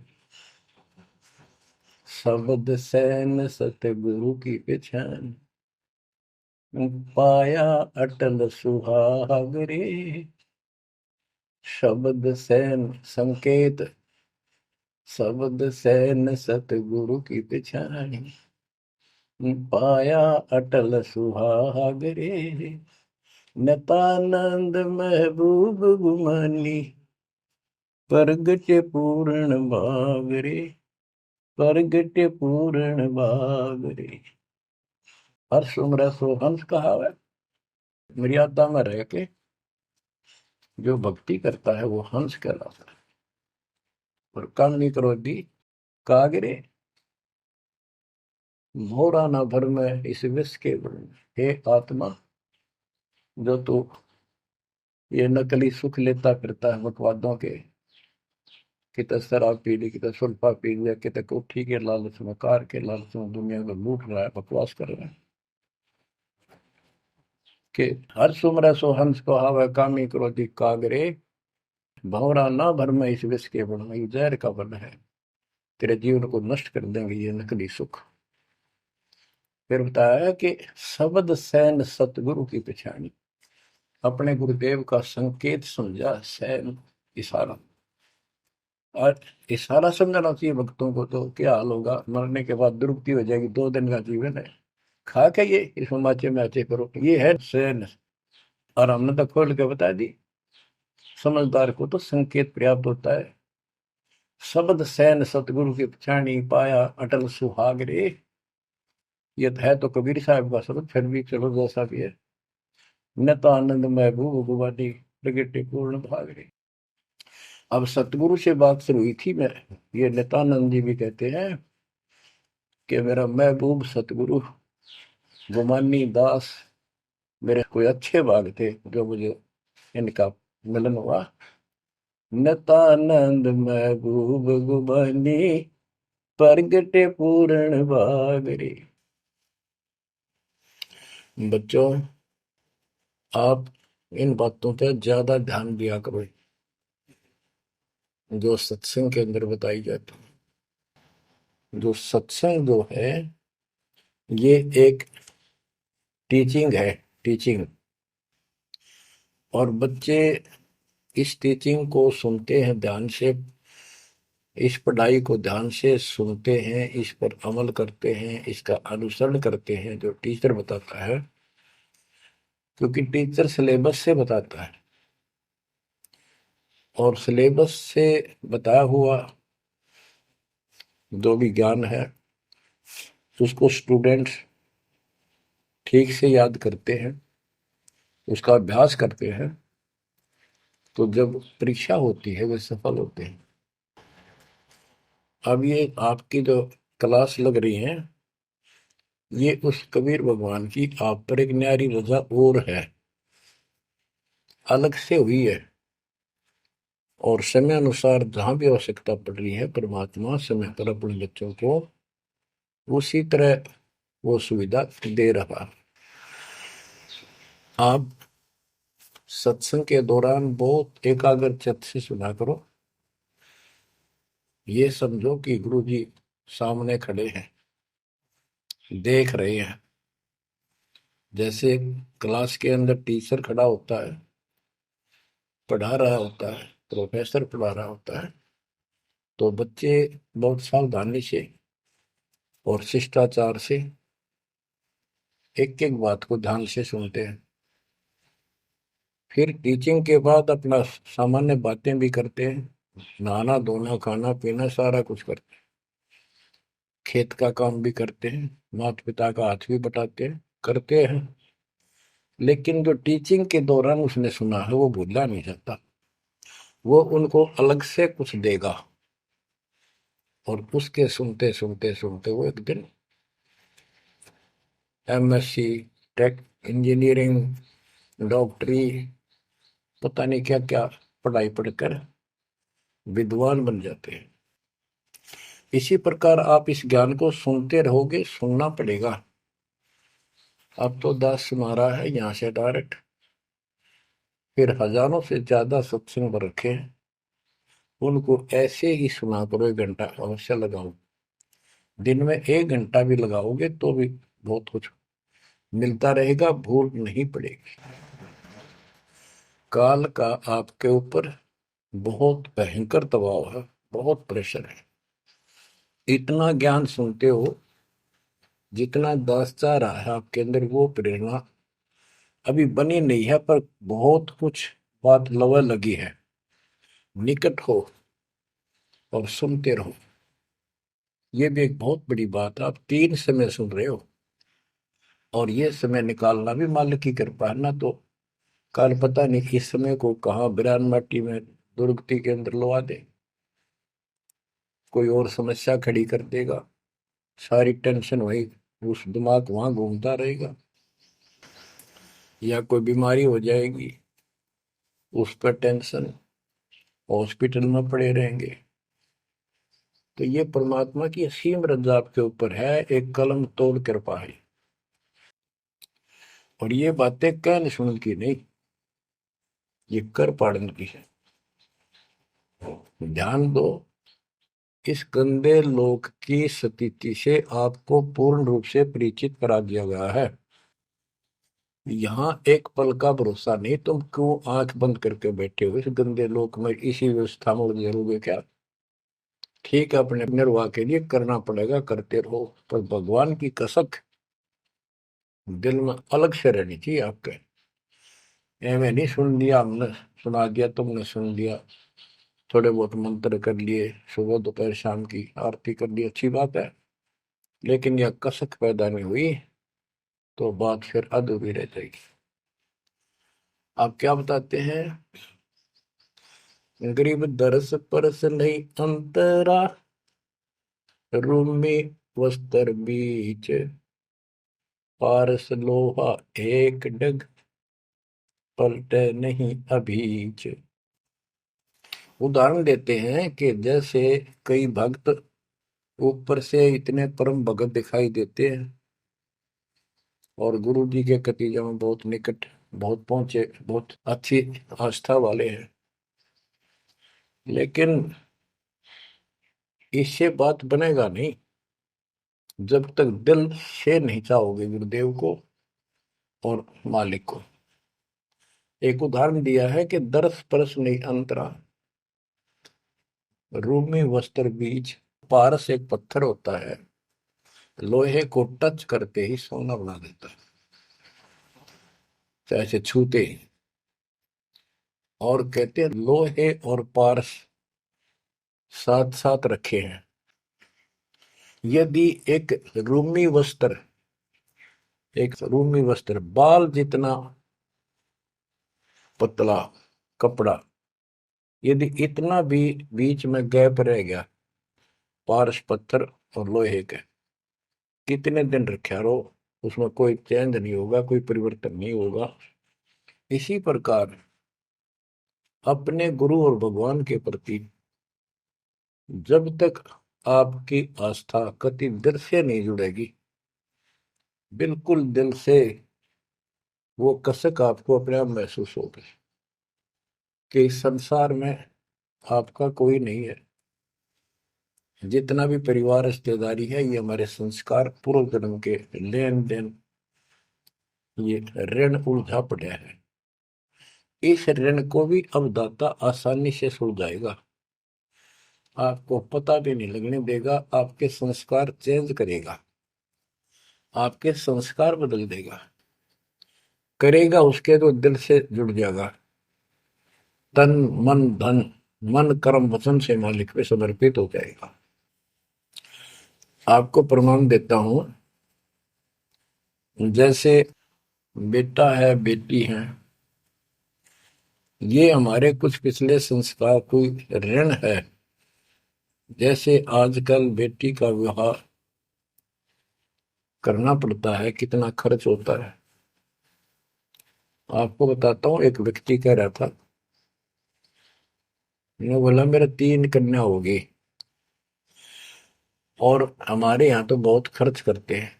शब्द सैन सतगुरु की पहचान, पाया अटल सुहागरे। शब्द सैन संकेत, शब्द सैन सतगुरु की पहचान, पाया अटल सुहागरे। नतानंद महबूब गुमानी, प्रगट पूर्ण भागरे, प्रगट पूर्ण भागरे। हर्ष उम्र सो हंस कहावे, मर्यादा में रह के जो भक्ति करता है वो हंस कहलाता है। और कामनी क्रोधी कागरे, मोरा न भर में इस विष के वर्ण। हे आत्मा, जो तू ये नकली सुख लेता फिरता है बकवादों के, कितने शराब पी ली, कितने सुल्फा पी लिया, कितने कोठी के लालच में, कार के लालच में दुनिया को लूट रहा है, बकवास कर रहा है कि हर सुमर सो हंस को हावे, कामी क्रोधी कागरे, भंवरा ना भर में इस विष के वर्ण। ये जहर का वर्ण है, तेरे जीवन को नष्ट कर देंगे ये नकली सुख। फिर बताया कि शब्द सैन सतगुरु की पहचानी, अपने गुरुदेव का संकेत समझा, सैन इशारा। और इशारा समझना चाहिए भक्तों को, तो क्या हाल होगा, मरने के बाद दुर्गति हो जाएगी, 2 दिन का जीवन है, खा के ये इस माचे में आचे करो, ये है सैन। और हमने तो खोल के बता दी, समझदार को तो संकेत पर्याप्त होता है। शब्द सैन सतगुरु की पहचानी, पाया अटल सुहाग रे। ये है तो कबीर साहब का शब्द, फिर भी चलो जैसा भी है। नत आनंद महबूब गुवानी, प्रगटे पूर्ण भाग रे। अब सतगुरु से बात शुरू हुई थी, मैं ये नित्यानंद जी भी कहते हैं कि मेरा महबूब सतगुरु गुमानी दास, मेरे कोई अच्छे भाग थे जो मुझे इनका मिलन हुआ। नित्यानंद महबूब गुमानी, प्रगटे पूर्ण भाग रे। बच्चों, आप इन बातों पे ज्यादा ध्यान दिया करो जो सत्संग के अंदर बताई जाती है। जो सत्संग जो है ये एक टीचिंग है, टीचिंग। और बच्चे इस टीचिंग को सुनते हैं ध्यान से, इस पढ़ाई को ध्यान से सुनते हैं, इस पर अमल करते हैं, इसका अनुसरण करते हैं जो टीचर बताता है, क्योंकि टीचर सिलेबस से बताता है। और सिलेबस से बताया हुआ जो भी ज्ञान है उसको स्टूडेंट्स ठीक से याद करते हैं, उसका अभ्यास करते हैं, तो जब परीक्षा होती है वे सफल होते हैं। अब ये आपकी जो क्लास लग रही है, ये उस कबीर भगवान की आप पर एक न्यारी रजा और है, अलग से हुई है। और समय अनुसार जहां भी आवश्यकता पड़ रही है, परमात्मा समय पर अपने बच्चों को उसी तरह वो सुविधा दे रहा। आप सत्संग के दौरान बहुत एकाग्र चित्त से सुना करो, ये समझो कि गुरु जी सामने खड़े हैं, देख रहे हैं। जैसे क्लास के अंदर टीचर खड़ा होता है, पढ़ा रहा होता है, प्रोफेसर पढ़ा रहा होता है, तो बच्चे बहुत सावधानी से और शिष्टाचार से एक एक बात को ध्यान से सुनते हैं। फिर टीचिंग के बाद अपना सामान्य बातें भी करते हैं, नहाना धोना खाना पीना सारा कुछ करते हैं, खेत का काम भी करते हैं, माता पिता का हाथ भी बटाते हैं, करते हैं। लेकिन जो टीचिंग के दौरान उसने सुना है वो भूलना नहीं चाहता। वो उनको अलग से कुछ देगा, और उसके सुनते सुनते सुनते वो एक दिन एमएससी, टेक, इंजीनियरिंग, डॉक्टरी, पता नहीं क्या क्या पढ़ाई पढ़कर विद्वान बन जाते हैं। इसी प्रकार आप इस ज्ञान को सुनते रहोगे, सुनना पड़ेगा। अब तो दास सुना रहा है यहाँ से डायरेक्ट, फिर हजारों से ज्यादा सत्संग रखे हैं, उनको ऐसे ही सुना करो। 1 घंटा अवश्य लगाओ, दिन में 1 घंटा भी लगाओगे तो भी बहुत कुछ मिलता रहेगा, भूल नहीं पड़ेगी। काल का आपके ऊपर बहुत भयंकर दबाव है, बहुत प्रेशर है। इतना ज्ञान सुनते हो, जितना दास चाह रहा है आपके अंदर वो प्रेरणा अभी बनी नहीं है, पर बहुत कुछ बात लवा लगी है। निकट हो और सुनते रहो, ये भी एक बहुत बड़ी बात है। आप 3 समय सुन रहे हो, और ये समय निकालना भी मालिक की कृपा है ना। तो कल पता नहीं इस समय को कहाँ बिरान माटी में दुर्गति के अंदर लगा दे, कोई और समस्या खड़ी कर देगा, सारी टेंशन वही, उस दिमाग वहां घूमता रहेगा, या कोई बीमारी हो जाएगी उस पर टेंशन, हॉस्पिटल में पड़े रहेंगे। तो ये परमात्मा की असीम रजा आपके ऊपर है, एक कलम तोड़ कृपा है। और ये बातें कहने सुन की नहीं, ये कर पाड़न की है। ध्यान दो, इस गंदे लोक की स्थिति से आपको पूर्ण रूप से परिचित करा दिया गया है। यहाँ एक पल का भरोसा नहीं, तुम क्यों आंख बंद करके बैठे हो इस गंदे लोक में, इसी व्यवस्था में उलझे रहोगे क्या? ठीक है, अपने निर्वाह के लिए करना पड़ेगा, करते रहो, पर भगवान की कसक दिल में अलग से रहनी चाहिए आपके। एवं नहीं सुन लिया हमने, सुना दिया तुमने, सुन लिया, थोड़े बहुत मंत्र कर लिए, सुबह दोपहर शाम की आरती कर ली, अच्छी बात है, लेकिन यह कसक पैदा नहीं हुई तो बात फिर अधूरी रह जाएगी। आप क्या बताते हैं? गरीब दरस परस नहीं अंतरा, रूमी वस्त्र बीच, पारस लोहा एक डग, पलटे नहीं अभीच। उदाहरण देते हैं कि जैसे कई भक्त ऊपर से इतने परम भगत दिखाई देते हैं और गुरु जी के कतीजा में बहुत निकट, बहुत पहुंचे, बहुत अच्छी आस्था वाले हैं, लेकिन इससे बात बनेगा नहीं जब तक दिल से नहीं चाहोगे गुरुदेव को और मालिक को। एक उदाहरण दिया है कि दरस परस नहीं अंतरा, रूमी वस्त्र बीज। पारस एक पत्थर होता है, लोहे को टच करते ही सोना बना देता है, चाहे से छूते ही। और कहते हैं लोहे और पारस साथ साथ रखे हैं। यदि एक रूमी वस्त्र बाल जितना पतला कपड़ा, यदि इतना भी बीच में गैप रह गया पारस पत्थर और लोहे के, कितने दिन रखा रहो, उसमें कोई चेंज नहीं होगा, कोई परिवर्तन नहीं होगा। इसी प्रकार अपने गुरु और भगवान के प्रति जब तक आपकी आस्था कति दिल से नहीं जुड़ेगी, बिल्कुल दिल से, वो कसक आपको अपने आप महसूस होगी कि इस संसार में आपका कोई नहीं है। जितना भी परिवार रिश्तेदारी है, ये हमारे संस्कार पूर्व जन्म के लेन देन, ये ऋण उलझा पड़ा है। इस ऋण को भी अब दाता आसानी से सुलझाएगा, आपको पता भी नहीं लगने देगा, आपके संस्कार चेंज करेगा। आपके संस्कार बदल देगा। करेगा उसके तो दिल से जुड़ जाएगा। तन मन धन, मन कर्म वचन से मालिक पे समर्पित हो जाएगा। आपको प्रमाण देता हूं, जैसे बेटा है बेटी है, ये हमारे कुछ पिछले संस्कार कोई ऋण है। जैसे आजकल बेटी का विवाह करना पड़ता है, कितना खर्च होता है। आपको बताता हूँ, एक व्यक्ति कह रहा था, मैं बोला मेरा 3 कन्या होगी और हमारे यहाँ तो बहुत खर्च करते हैं,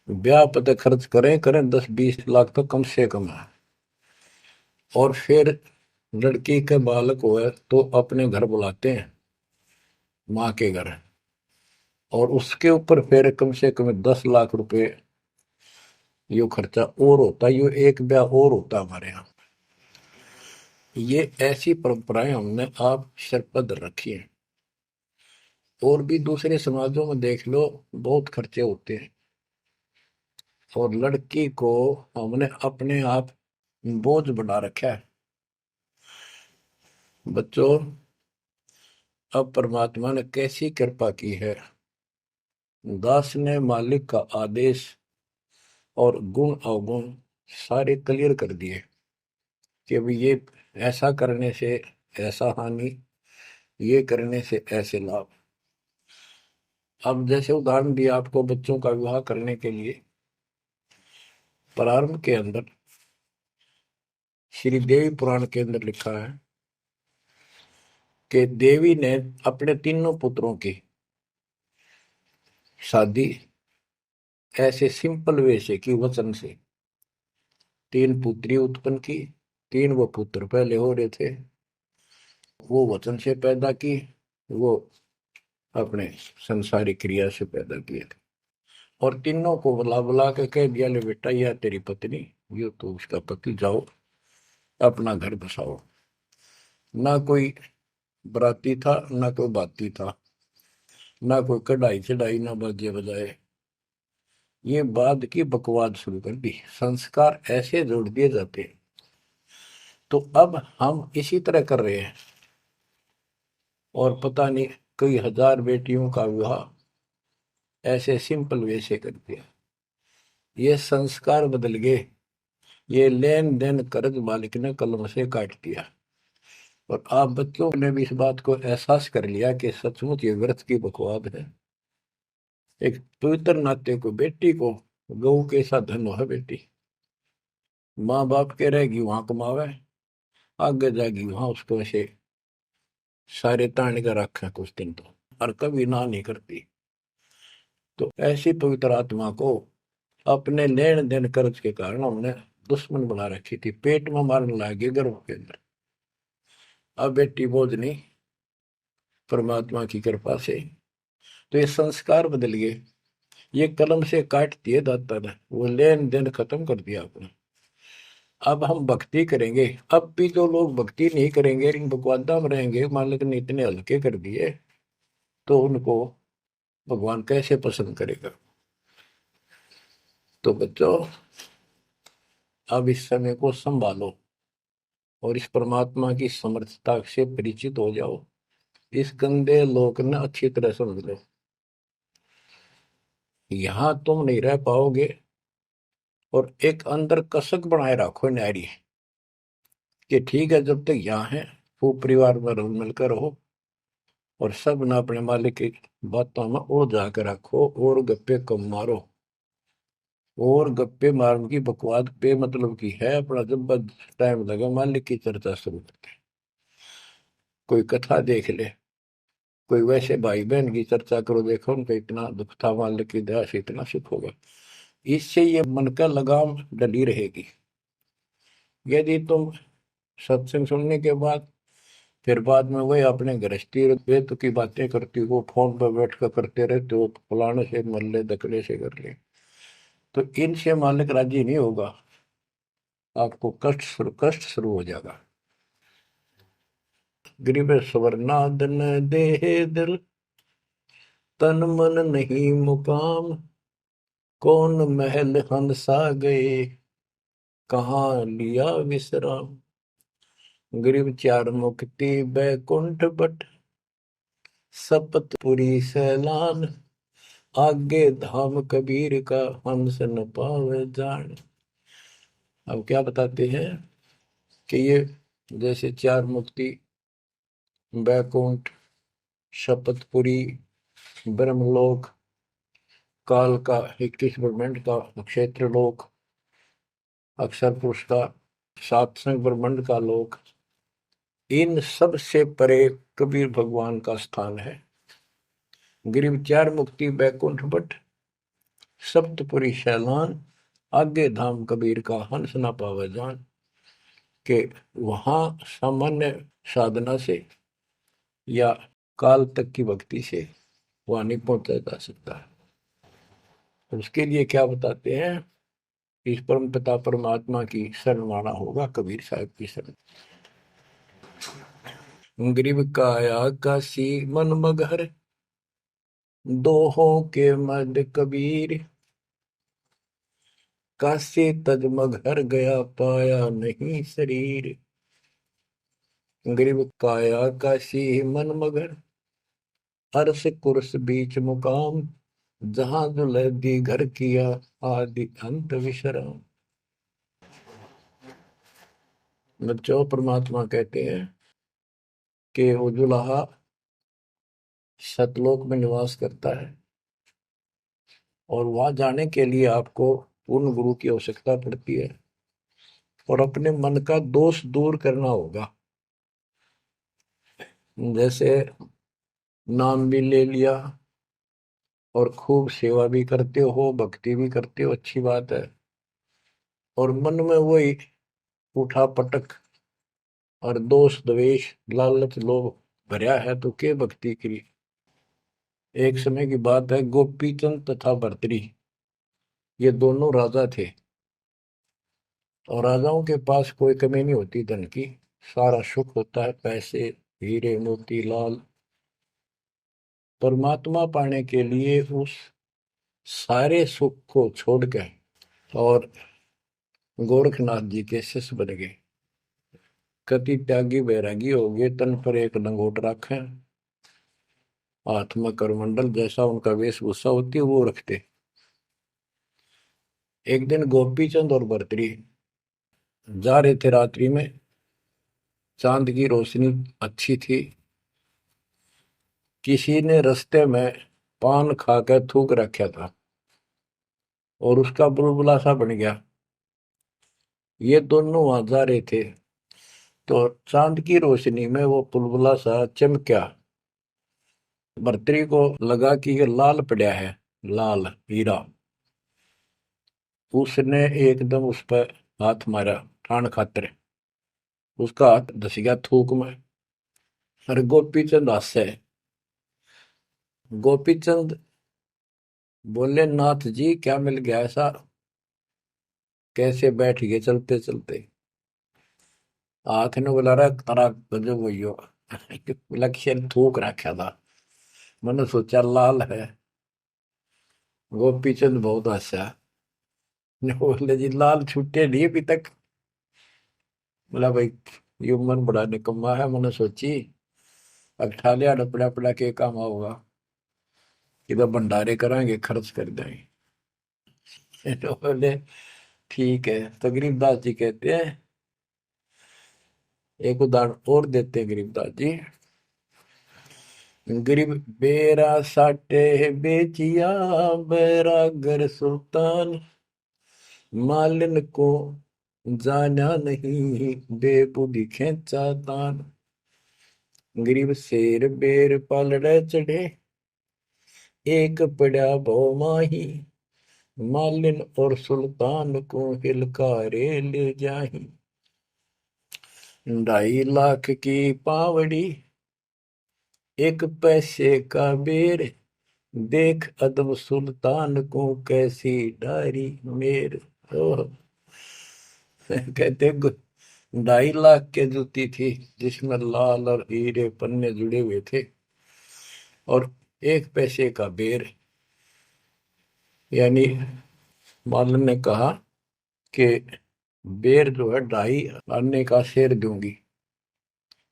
ब्याह पता खर्च करें करें 10-20 लाख तो कम से कम है। और फिर लड़की के बालक हुए तो अपने घर बुलाते हैं, माँ के घर, और उसके ऊपर फिर कम से कम 10 लाख रुपए यो खर्चा और होता है। यो एक ब्याह और होता है हमारे यहाँ। ये ऐसी परंपराएं हमने आप सिर पर रखी हैं। और भी दूसरे समाजों में देख लो, बहुत खर्चे होते हैं। और लड़की को हमने अपने आप बोझ बना रखा है। बच्चों, अब परमात्मा ने कैसी कृपा की है, दास ने मालिक का आदेश और गुण अवगुण सारे क्लियर कर दिए कि अभी ये ऐसा करने से ऐसा हानि, ये करने से ऐसे लाभ। अब जैसे उदाहरण दिया आपको, बच्चों का विवाह करने के लिए प्रारंभ के अंदर श्री देवी पुराण के अंदर लिखा है कि देवी ने अपने तीनों पुत्रों की शादी ऐसे सिंपल वे से की, वचन से। 3 पुत्री उत्पन्न की, 3 वो पुत्र पहले हो रहे थे, वो वचन से पैदा की, वो अपने संसारिक क्रिया से पैदा किए थे। और तीनों को बुला बुला के कह दिया, ले बेटा यह तेरी पत्नी, ये तो उसका पति, जाओ अपना घर बसाओ। ना कोई बराती था, ना कोई बाती था, ना कोई कढ़ाई चढ़ाई, ना बाजे बजाए। ये बाद की बकवाद शुरू कर दी, संस्कार ऐसे जोड़ दिए जाते हैं। तो अब हम इसी तरह कर रहे हैं, और पता नहीं कई हजार बेटियों का विवाह ऐसे सिंपल वे से कर दिया। ये संस्कार बदल गए। ये लेन देन कर्ज मालिक ने कलम से काट दिया। और आप बच्चों ने भी इस बात को एहसास कर लिया कि सचमुच ये व्रत की बकवाद है। एक पवित्र नाते को, बेटी को गऊ के साथ धन है बेटी। माँ बाप के रहेगी वहां कमावे, आगे जाएगी वहां उसको ऐसे सारे ताने का रखा कुछ दिन तो, और कभी ना नहीं करती। तो ऐसी पवित्र आत्मा को अपने लेन देन कर्ज के कारण हमने दुश्मन बना रखी थी, पेट में मारने लगी गर्भ के अंदर। अब बेटी बोझ नहीं, परमात्मा की कृपा से तो ये संस्कार बदल गए। ये कलम से काट दिए दाता ने, वो लेन देन खत्म कर दिया आपने। अब हम भक्ति करेंगे। अब भी जो लोग भक्ति नहीं करेंगे, इन बकवादा में रहेंगे, मालिक ने इतने हल्के कर दिए, तो उनको भगवान कैसे पसंद करेगा। तो बच्चों, अब इस समय को संभालो और इस परमात्मा की समर्थता से परिचित हो जाओ। इस गंदे लोक ने अच्छी तरह समझ लो। यहां तुम नहीं रह पाओगे। और एक अंदर कसक बनाए रखो नारी, कि ठीक है जब तक यहाँ है खूब परिवार में रल मिलकर रहो, और सब ना अपने मालिक की बातों में ओ जाकर रखो, और गप्पे कम मारो। और गप्पे मारने की बकवाद पे मतलब की है, अपना जब टाइम लगा मालिक की चर्चा शुरू करते। कोई कथा देख ले, कोई वैसे भाई बहन की चर्चा करो, देखो उनका इतना दुख था, मालिक की दया से इतना सुख होगा। इससे ये मन का लगाम डली रहेगी। यदि तुम सत्संग सुनने के बाद फिर बाद में वही अपने गृहस्थी वेद की बातें करती हो, फोन पर बैठ कर करते रहते हो, फलाने से मर ले, दकड़े से कर ले, तो इनसे मालिक राजी नहीं होगा। आपको कष्ट शुरू हो जाएगा। गरीब स्वर्णादन देह दिल, तन मन नहीं मुकाम, कौन महल हंसा गए, कहाँ लिया विश्राम। गिरव चार मुक्ति बैकुंठ बट, सपतपुरी सैलान। आगे धाम कबीर का, हंस न पावे जान। अब क्या बताते हैं कि ये जैसे चार मुक्ति, बैकुंठ, शपथपुरी, ब्रह्मलोक, काल का 21 ब्रह्मांड का क्षेत्र लोक, अक्षर पुरुष का सातसंग ब्रह्मांड का लोक, इन सब से परे कबीर भगवान का स्थान है। गिरिव चार मुक्ति बैकुंठ बट, सप्तपुरी शैलान। आगे धाम कबीर का, हंस ना पावे जान। के वहां सामान्य साधना से या काल तक की भक्ति से वहां नहीं पहुंचा जा सकता। उसके लिए क्या बताते हैं, इस परम पिता परमात्मा की शरण माना होगा, कबीर साहब की शरण। ग्रीव काया काशी मन मगहर, दोहों के मद कबीर। काशी तज मगहर गया, पाया नहीं शरीर। ग्रीव काया काशी मन मगहर, अर्श कुर्स बीच मुकाम। जहां दुलहदी घर किया, आदि अंत विश्राम। बच्चों, परमात्मा कहते हैं कि वो दुल्हा सतलोक में निवास करता है, और वहां जाने के लिए आपको पूर्ण गुरु की आवश्यकता पड़ती है, और अपने मन का दोष दूर करना होगा। जैसे नाम भी ले लिया और खूब सेवा भी करते हो, भक्ति भी करते हो, अच्छी बात है, और मन में वही उठा पटक और दोष द्वेष लालच लोभ भरा है, तो के भक्ति करी। एक समय की बात है, गोपीचंद तथा भर्तरी, ये दोनों राजा थे, और राजाओं के पास कोई कमी नहीं होती धन की, सारा सुख होता है, पैसे हीरे मोती लाल। परमात्मा पाने के लिए उस सारे सुख को छोड़कर और गोरखनाथ जी के शिष्य बन गए। कति त्यागी बैरागी हो गए, तन पर एक लंगोट रखे, हाथ में करमंडल, जैसा उनका वेशभूषा होती है वो रखते। एक दिन गोपीचंद और भर्तरी जा रहे थे रात्रि में, चांद की रोशनी अच्छी थी। किसी ने रास्ते में पान खाकर थूक रखा था, और उसका बुलबुला सा बन गया। ये दोनों वहां जा रहे थे, तो चांद की रोशनी में वो बुलबुला सा चमका। भर्तरी को लगा कि ये लाल पड़ा है, लाल हीरा। उसने एकदम उस पर हाथ मारा ठाण खातर, उसका हाथ धस गया थूक में। अरे गोपीचंद हंसे। गोपीचंद बोले, नाथ जी क्या मिल गया ऐसा, कैसे बैठ गए चलते चलते। हाथ ने बोला, रहा तारा गजब हो लक्ष्य थूक रखा था, मैंने सोचा लाल है। गोपीचंद बहुत हंसा, बोले जी लाल छुट्टे नहीं अभी तक। बोला भाई, ये मन बड़ा निकम्मा है, मैंने सोची अब ठा लिया डपड़ा पड़ा के काम होगा, इधर भंडारे कराएंगे खर्च कर देंगे। तो बोले ठीक है। तो गरीबदास जी कहते हैं, एक उदाहरण और देते हैं गरीबदास जी। गरीब बेरा साटे बेचिया, बैरागर सुल्तान। मालिन को जाना नहीं, बेबुद्धि खेचा तान। गरीब शेर बेर पालड़े चढ़े, एक पड़ा भौ माही। मालिन और सुल्तान को हिलकारे ले जाही। 2.5 लाख की पावड़ी, एक पैसे का बेर। देख अदब सुल्तान को, कैसी डारी मेर। तो कहते 2.5 लाख के जूती थी, जिसमें लाल और हीरे पन्ने जुड़े हुए थे, और 1 पैसे का बेर, यानी मालन ने कहा कि बेर जो है 2.5 आने का शेर दूंगी,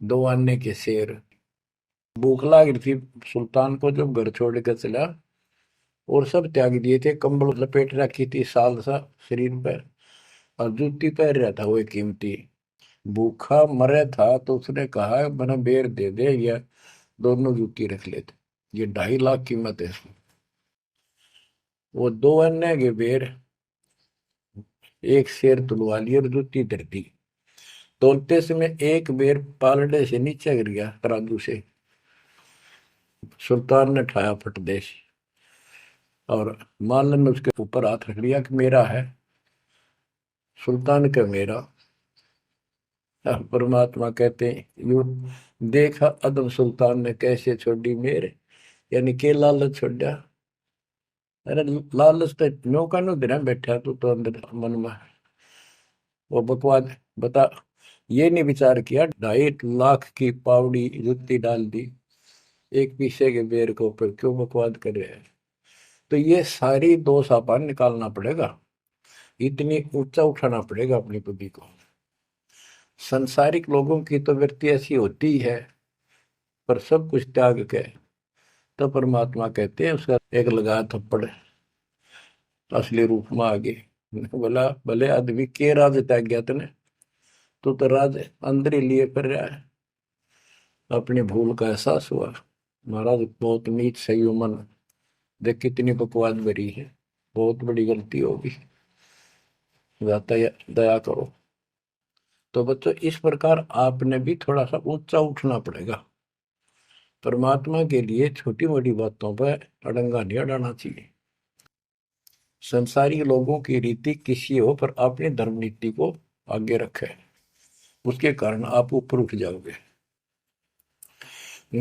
2 आने के शेर। भूख लाग रही थी सुल्तान को, जब घर छोड़ कर चला और सब त्याग दिए थे, कंबल लपेट रखी थी साल सा शरीर पर, और जूती पहन रहा था वो कीमती। भूखा मरे था तो उसने कहा मैंने बेर दे दे, या दोनों जूती रख लेते, ये 2.5 लाख कीमत है इसकी। वो 2 आने के बेर, एक शेर तुलवा लिया और जूती धर दी। तोलते समय एक बेर पालड़े से नीचे गिर गया तराजू से। सुल्तान ने ठाया फटदेश, और मालन ने उसके ऊपर हाथ रख लिया कि मेरा है। सुल्तान का मेरा। परमात्मा कहते हैं यू देखा अदम सुल्तान ने कैसे छोड़ी मेरे, यानी के लालच छोड़ा। अरे लालच तो नो का नो दिन बैठा तू तो अंदर मन में, वो बकवाद बता। ये नहीं विचार किया 2.5 लाख की पावड़ी जुत्ती डाल दी एक पीछे के बेर के ऊपर, क्यों बकवाद कर रहे हैं। तो ये सारी दोष अपन निकालना पड़ेगा, इतनी ऊंचा उठाना पड़ेगा अपनी बुद्धि को। संसारिक लोगों की तो वृत्ति ऐसी होती है, पर सब कुछ त्याग के तो परमात्मा कहते हैं उसका एक लगा थप्पड़ असली रूप में आगे। बोला भले आदमी के राज त्याग गया तने, तो राज अंदर ही लिए फिर रहा है। अपनी भूल का एहसास हुआ, महाराज बहुत नीच सही मन, देख कितनी बकवाद भरी है, बहुत बड़ी गलती होगी, दया करो। तो बच्चों इस प्रकार आपने भी थोड़ा सा ऊंचा उठना पड़ेगा। परमात्मा के लिए छोटी मोटी बातों पर अड़ंगा नहीं अड़ाना चाहिए। संसारी लोगों की रीति किसी हो, पर अपनी धर्म नीति को आगे रखे, उसके कारण आप ऊपर उठ जाओगे।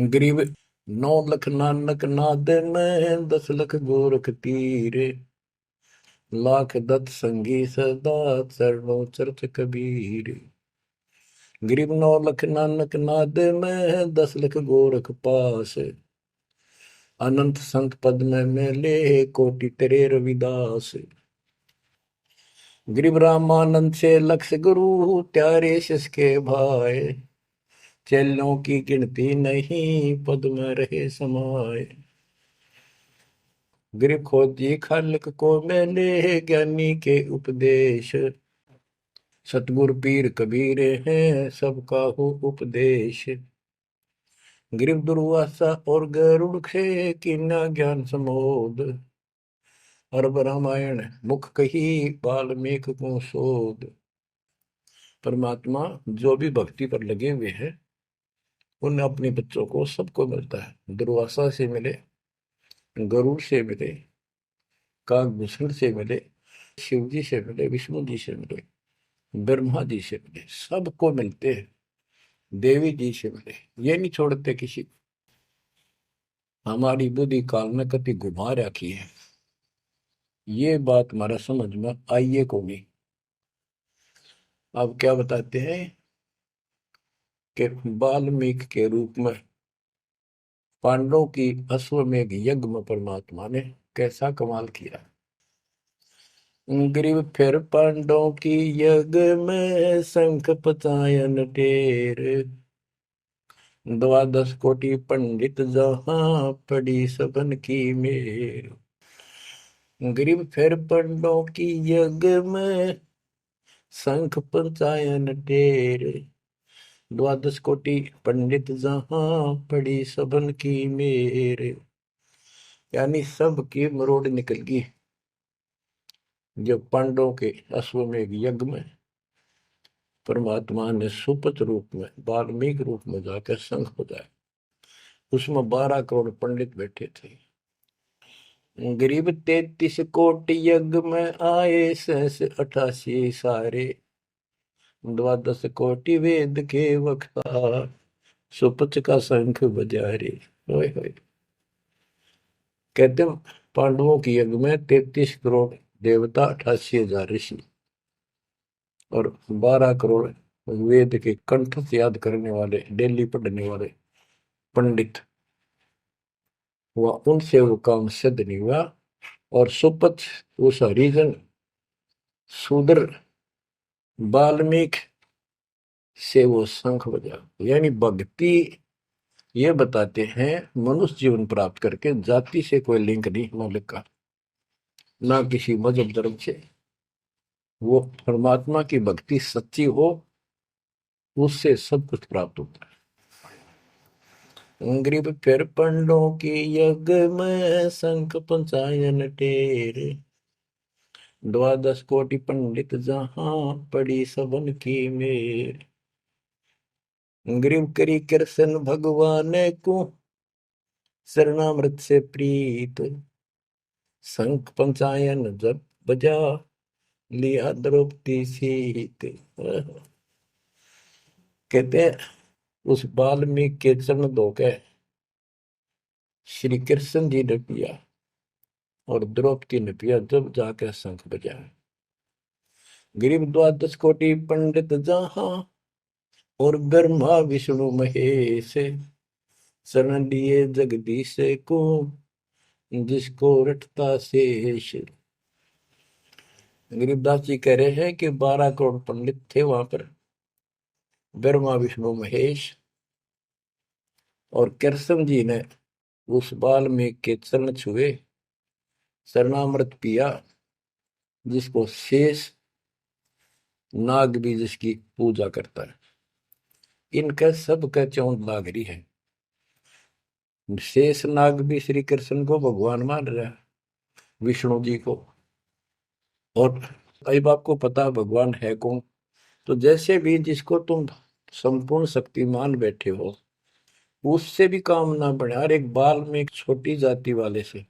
गरीब 9 लाख नानक नाद में, 10 लाख गोरख तीरे, लाख दत्त संगी सदा चरणों चरत कबीर। गरीब 9 लाख नानक नाद में, 10 लाख गोरख पास, अनंत संत पद में मेले, कोटि तेरे रविदास। गरीब रामानंद से लक्ष्य गुरु, त्यारे शिष के भाई, चेलों की गिनती नहीं, पद में रहे समाये। गरीब खोजी खालिक को मैंने, ज्ञानी के उपदेश, सतगुरु पीर कबीर हैं, सबका हो उपदेश। गरीब दुर्वासा और गरुड़ से, कीना ज्ञान समोद, अरब रामायण मुख कही, वाल्मीकि को शोध। परमात्मा जो भी भक्ति पर लगे हुए हैं उन अपने बच्चों को सबको मिलता है। दुर्वासा से मिले, गरुड़ से मिले, काकभूषण से मिले, शिव जी से मिले, विष्णु जी से मिले, ब्रह्मा जी से मिले, सबको मिलते हैं। देवी जी से मिले, ये नहीं छोड़ते किसी को। हमारी बुद्धि काल में कति घुमा रखी है, ये बात हमारा समझ में आइए को नहीं। अब क्या बताते हैं कि वाल्मीकि के रूप में पांडवों की अश्वमेध यज्ञ में परमात्मा ने कैसा कमाल किया। ग्रीव फिर पांडवों की यज्ञ में, शंख पचायन टेर, 12 कोटि पंडित जहां, पड़ी सबन की मेर। ग्रीव फिर पांडवों की यज्ञ में, शंख पचायन टेर, 12 कोटि पंडित जहां, पड़ी सबन की मेर। यानी सब की मरोड़ निकल गई जब पांडवों के अश्वमेध यज्ञ में परमात्मा ने सुपत रूप में, वाल्मीकि रूप में जाकर शंख बजाया। उसमें 12 करोड़ पंडित बैठे थे। गरीब 33 कोटि यज्ञ में आए, 88 सारे, 12 कोटि वेद के वक्ता, सुपच का शंख बजा रे। होए होए। कहते पांडवों की यज्ञ में 33 करोड़ देवता, 88,000 ऋषि और 12 करोड़ वेद के कंठ से याद करने वाले, डेली पढ़ने वाले पंडित हुआ। उनसे वो काम सिद्ध नहीं हुआ। और सुपथ उस हरिजन शूद्र वाल्मीकि से वो शंख बजा, यानी भक्ति ये बताते हैं मनुष्य जीवन प्राप्त करके जाति से कोई लिंक नहीं मालिक का, ना किसी मजहब धर्म से। वो परमात्मा की भक्ति सच्ची हो, उससे सब कुछ प्राप्त होता है। ग्रीब फिर पंडों की यज्ञ में शंख पंचायन टेर, द्वादश कोटि पंडित जहां पड़ी सबन की मेर। ग्रीव करी कृष्ण भगवान को शरणामृत से प्रीत, शंख पंचायन जब बजा लिया द्रौपदी सीत। कहते हैं उस वाल्मीकि के चरण धोके श्री कृष्ण जी ने पिया और द्रौपदी ने पिया, जब जाकर शंख बजाया। गरीब द्वादश कोटि पंडित जहां और ब्रह्मा विष्णु महेश, शरण लिए जगदीश को जिसको रटता शेष। गरीबदास जी कह रहे हैं कि 12 करोड़ पंडित थे वहां पर, ब्रह्मा विष्णु महेश, और कृष्ण जी ने उस वाल्मीकि के चरण छुए, शरणामृत पिया, जिसको शेष नाग भी जिसकी पूजा करता है। इनका सबका चौंध लाग रही है। शेष नाग भी श्री कृष्ण को भगवान मान रहा है, विष्णु जी को। और अब आपको पता भगवान है कौन, तो जैसे भी जिसको तुम संपूर्ण शक्तिमान बैठे हो, उससे भी काम ना बढ़े, हर एक बाल में एक छोटी जाति वाले से,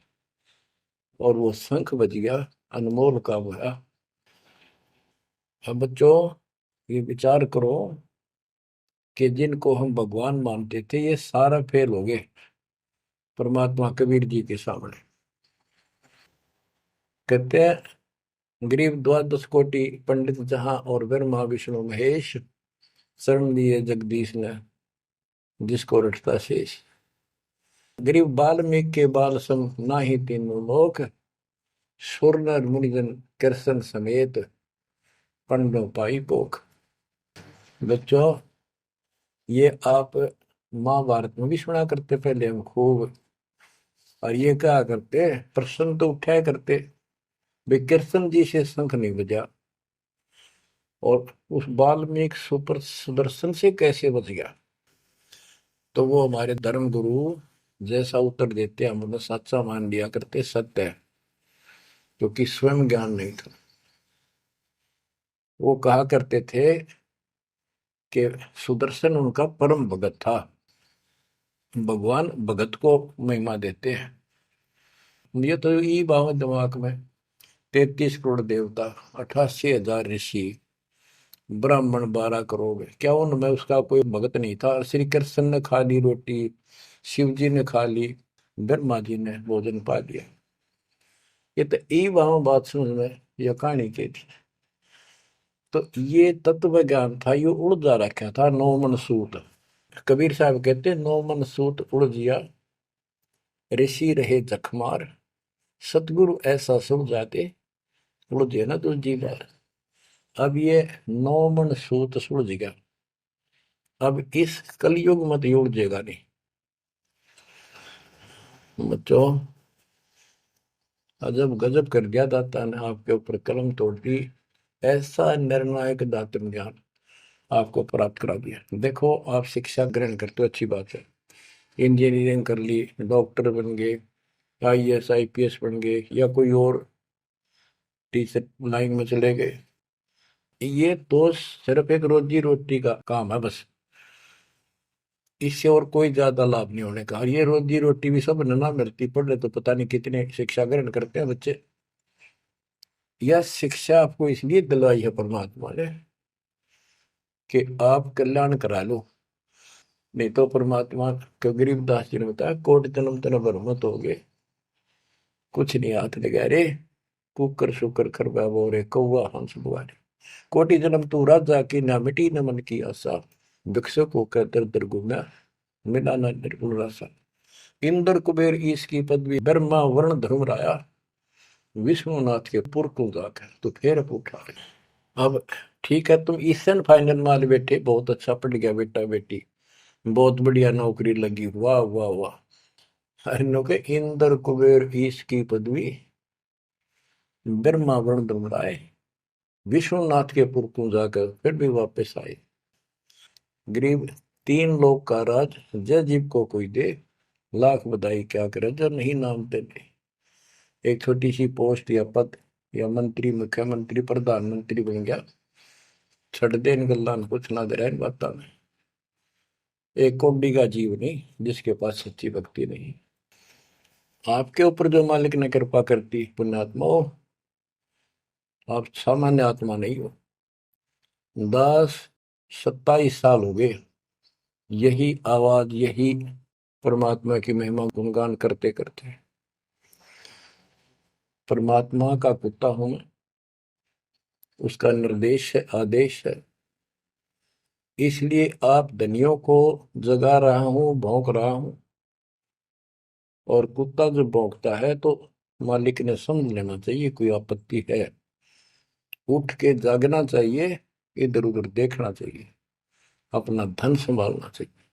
और वो शंख बज गया, अनमोल काम हुआ। अब बच्चों ये विचार करो कि जिनको हम भगवान मानते थे ये सारा फेल हो गए परमात्मा कबीर जी के सामने। कहते हैं गरीब द्वादश कोटि पंडित जहां और ब्रह्मा विष्णु महेश, शरण लिए जगदीश ने जिसको रटता शेष। गरीब वाल्मीकि के बाल सम नाही तीनों लोक, सुर नर मुनिजन कृष्ण समेत पंडो पाई पोख। बच्चों ये आप महाभारत में भी सुना करते पहले हम खूब, और ये क्या करते प्रश्न तो उठाया करते, वे कृष्ण जी से शंख नहीं बजा और उस वाल्मीकि सुपर सुदर्शन से कैसे बच गया। तो वो हमारे धर्म गुरु जैसा उत्तर देते हम उन्हें सच्चा मान लिया करते, सत्य है, क्योंकि स्वयं ज्ञान नहीं था। वो कहा करते थे कि सुदर्शन उनका परम भगत था। भगवान भगत को महिमा देते हैं। ये तो ये बात दिमाग में, 33 करोड़ देवता, 88,000 ऋषि, ब्राह्मण 12 करोड़, क्या उनमें उसका कोई भगत नहीं था। श्री कृष्ण ने खा ली रोटी, शिव जी ने खा ली, ब्रह्मा जी ने भोजन पा लिया। ये तो ई वहां बात समझ में यह कहानी की थी। तो ये तत्व ज्ञान था, ये उड़ जा रखा था नौ मन सूत। कबीर साहब कहते नौ मन सूत उड़ जिया, ऋषि रहे जखमार, सतगुरु ऐसा सब जाते उड़ जे ना दूजी बार। अब ये नौ मन सूत सुलझ गया, अब इस कलयुग मत उड़जेगा नहीं। बच्चों अजब गजब कर दिया दाता ने आपके ऊपर कलम तोड़ दी, ऐसा निर्णायक दातन ज्ञान आपको प्राप्त करा दिया। देखो आप शिक्षा ग्रहण करते हो, अच्छी बात है, इंजीनियरिंग कर ली, डॉक्टर बन गए, IAS IPS बन गए, या कोई और टीचर लाइन में चले गए। ये तो सिर्फ एक रोजी रोटी का काम है बस, इससे और कोई ज्यादा लाभ नहीं होने का। और ये रोजी रोटी भी सब ना मिलती, पढ़ रहे तो पता नहीं कितने शिक्षा ग्रहण करते हैं बच्चे। यह शिक्षा आपको इसलिए दिलवाई है परमात्मा ने कि आप कल्याण करा लो, नहीं तो परमात्मा के गरीबदास जी ने बताया कोट जन्म तन भर मत हो गए, कुछ नहीं हाथ लगा रे, कुकर शुकर कर बोरे कौआ हंस बुआरे। कोटि जन्म तू राजा की ना मिटी न मन की आशा, भिक्षुक होकर दर दर घूमा मिला न निर्गुण रासा। इंद्र कुबेर ईश की पदवी, ब्रह्मा वर्ण धर्म राया, विश्वनाथ के पुर को जाकर तो फिर उठा। अब ठीक है, तुम ईसन फाइनल मार बैठे, बहुत अच्छा पढ़ गया बेटा बेटी, बहुत बढ़िया नौकरी लगी, वाह वाह वाह। अरे के इंद्र कुबेर ईश की पदवी ब्रह्मा वरुण धुमराए, विश्वनाथ के पुर को जाकर फिर भी वापस आए। गरीब तीन लोग का राज, जय जीव को कोई दे, लाख बधाई क्या करे जो नहीं नाम तेरे। एक छोटी सी पोस्ट या पद या मंत्री, मुख्यमंत्री, प्रधानमंत्री बन गया, छड़ दे इन गल्लां कुछ ना दे इन बातों में। एक कौड़ी का जीव नहीं जिसके पास सच्ची भक्ति नहीं। आपके ऊपर जो मालिक ने कृपा करती, पुण्यात्मा हो, आप सामान्य आत्मा नहीं हो। 10-27 साल हो गए यही आवाज, यही परमात्मा की महिमा गुणगान करते करते। परमात्मा का कुत्ता हूं मैं, उसका निर्देश है, आदेश है, इसलिए आप धनियों को जगा रहा हूं, भौंक रहा हूं। और कुत्ता जब भौंकता है तो मालिक ने समझ लेना चाहिए कोई आपत्ति है, उठ के जागना चाहिए, इधर उधर देखना चाहिए, अपना धन संभालना चाहिए।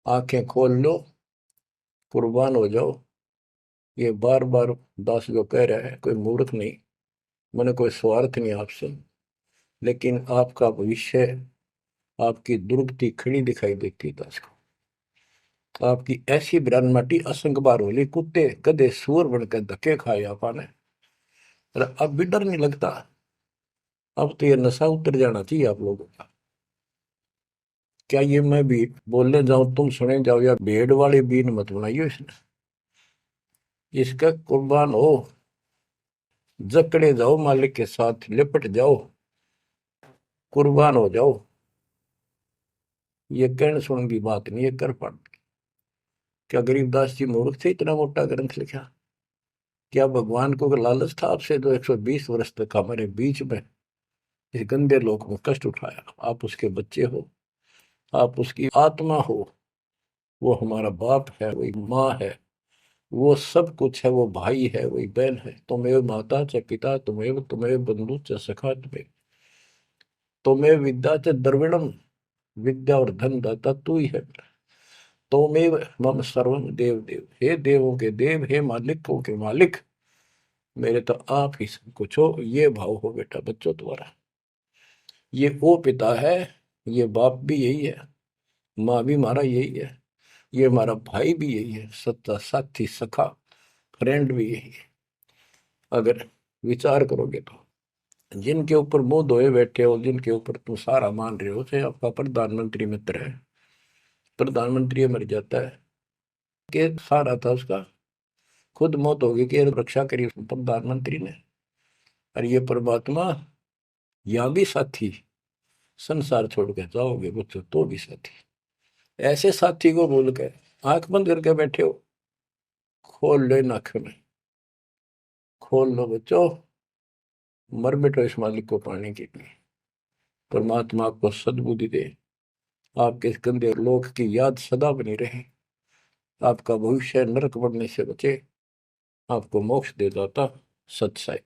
आंखें खोल लो, कुर्बान हो जाओ। ये बार बार दास जो कह रहा है, कोई मूर्ख नहीं, मैंने कोई स्वार्थ नहीं आपसे, लेकिन आपका भविष्य, आपकी दुर्गति खड़ी दिखाई देती है दास को। आपकी ऐसी बिरान माटी असंग बार होली, कुत्ते गधे सूअर बनकर धक्के खाए आपने, अब भी डर नहीं लगता। अब तो ये नशा उतर जाना चाहिए आप लोगों का। क्या ये मैं भी बोलने जाऊं तुम सुने जाओ, या भेड़ वाले बीन मत बनाइयो इसने। इसका कुर्बान हो, जकड़े जाओ, मालिक के साथ लिपट जाओ, कुर्बान हो जाओ। ये कहने सुन की बात नहीं, ये कर पड़। क्या गरीबदास जी मूर्ख थे इतना मोटा ग्रंथ लिखा? क्या भगवान को लालच था आपसे जो 120 वर्ष तक हमारे बीच में इस गंदे लोक में कष्ट उठाया? आप उसके बच्चे हो, आप उसकी आत्मा हो, वो हमारा बाप है, वही माँ है, वो सब कुछ है, वो भाई है, वही बहन है। तुम्हें माता च पिता, तुम्हें बंधु च सखा, तुम्हें विद्या च द्रविणम, विद्या और धन दाता तू ही है। तोमेव मम सर्वम देव देव, हे देवों के देव, हे मालिकों के मालिक, मेरे तो आप ही सब कुछ हो। ये भाव हो बेटा बच्चों तुम्हारा। ये वो पिता है, ये बाप भी यही है, माँ भी हमारा यही है, ये हमारा भाई भी यही है, सच्चा साथी सखा फ्रेंड भी यही है। अगर विचार करोगे तो जिनके ऊपर मुंह धोए बैठे हो, जिनके ऊपर तुम सारा मान रहे हो, चाहे आपका प्रधानमंत्री मित्र है, प्रधानमंत्री मर जाता है कि सारा था उसका, खुद मौत होगी कि रक्षा करी प्रधानमंत्री ने। और ये परमात्मा, यहाँ भी साथी, संसार छोड़ के जाओगे बच्चों तो भी साथी। ऐसे साथी को बोल के आंख बंद करके बैठे हो, खोल लो इन आंख में, खोल लो बच्चों, मर बैठो इस मालिक को पाने के लिए। परमात्मा आपको सद्बुद्धि दे, आपके इस गंदे लोक की याद सदा बनी रहे, आपका भविष्य नरक बनने से बचे, आपको मोक्ष दे दाता सत्साई।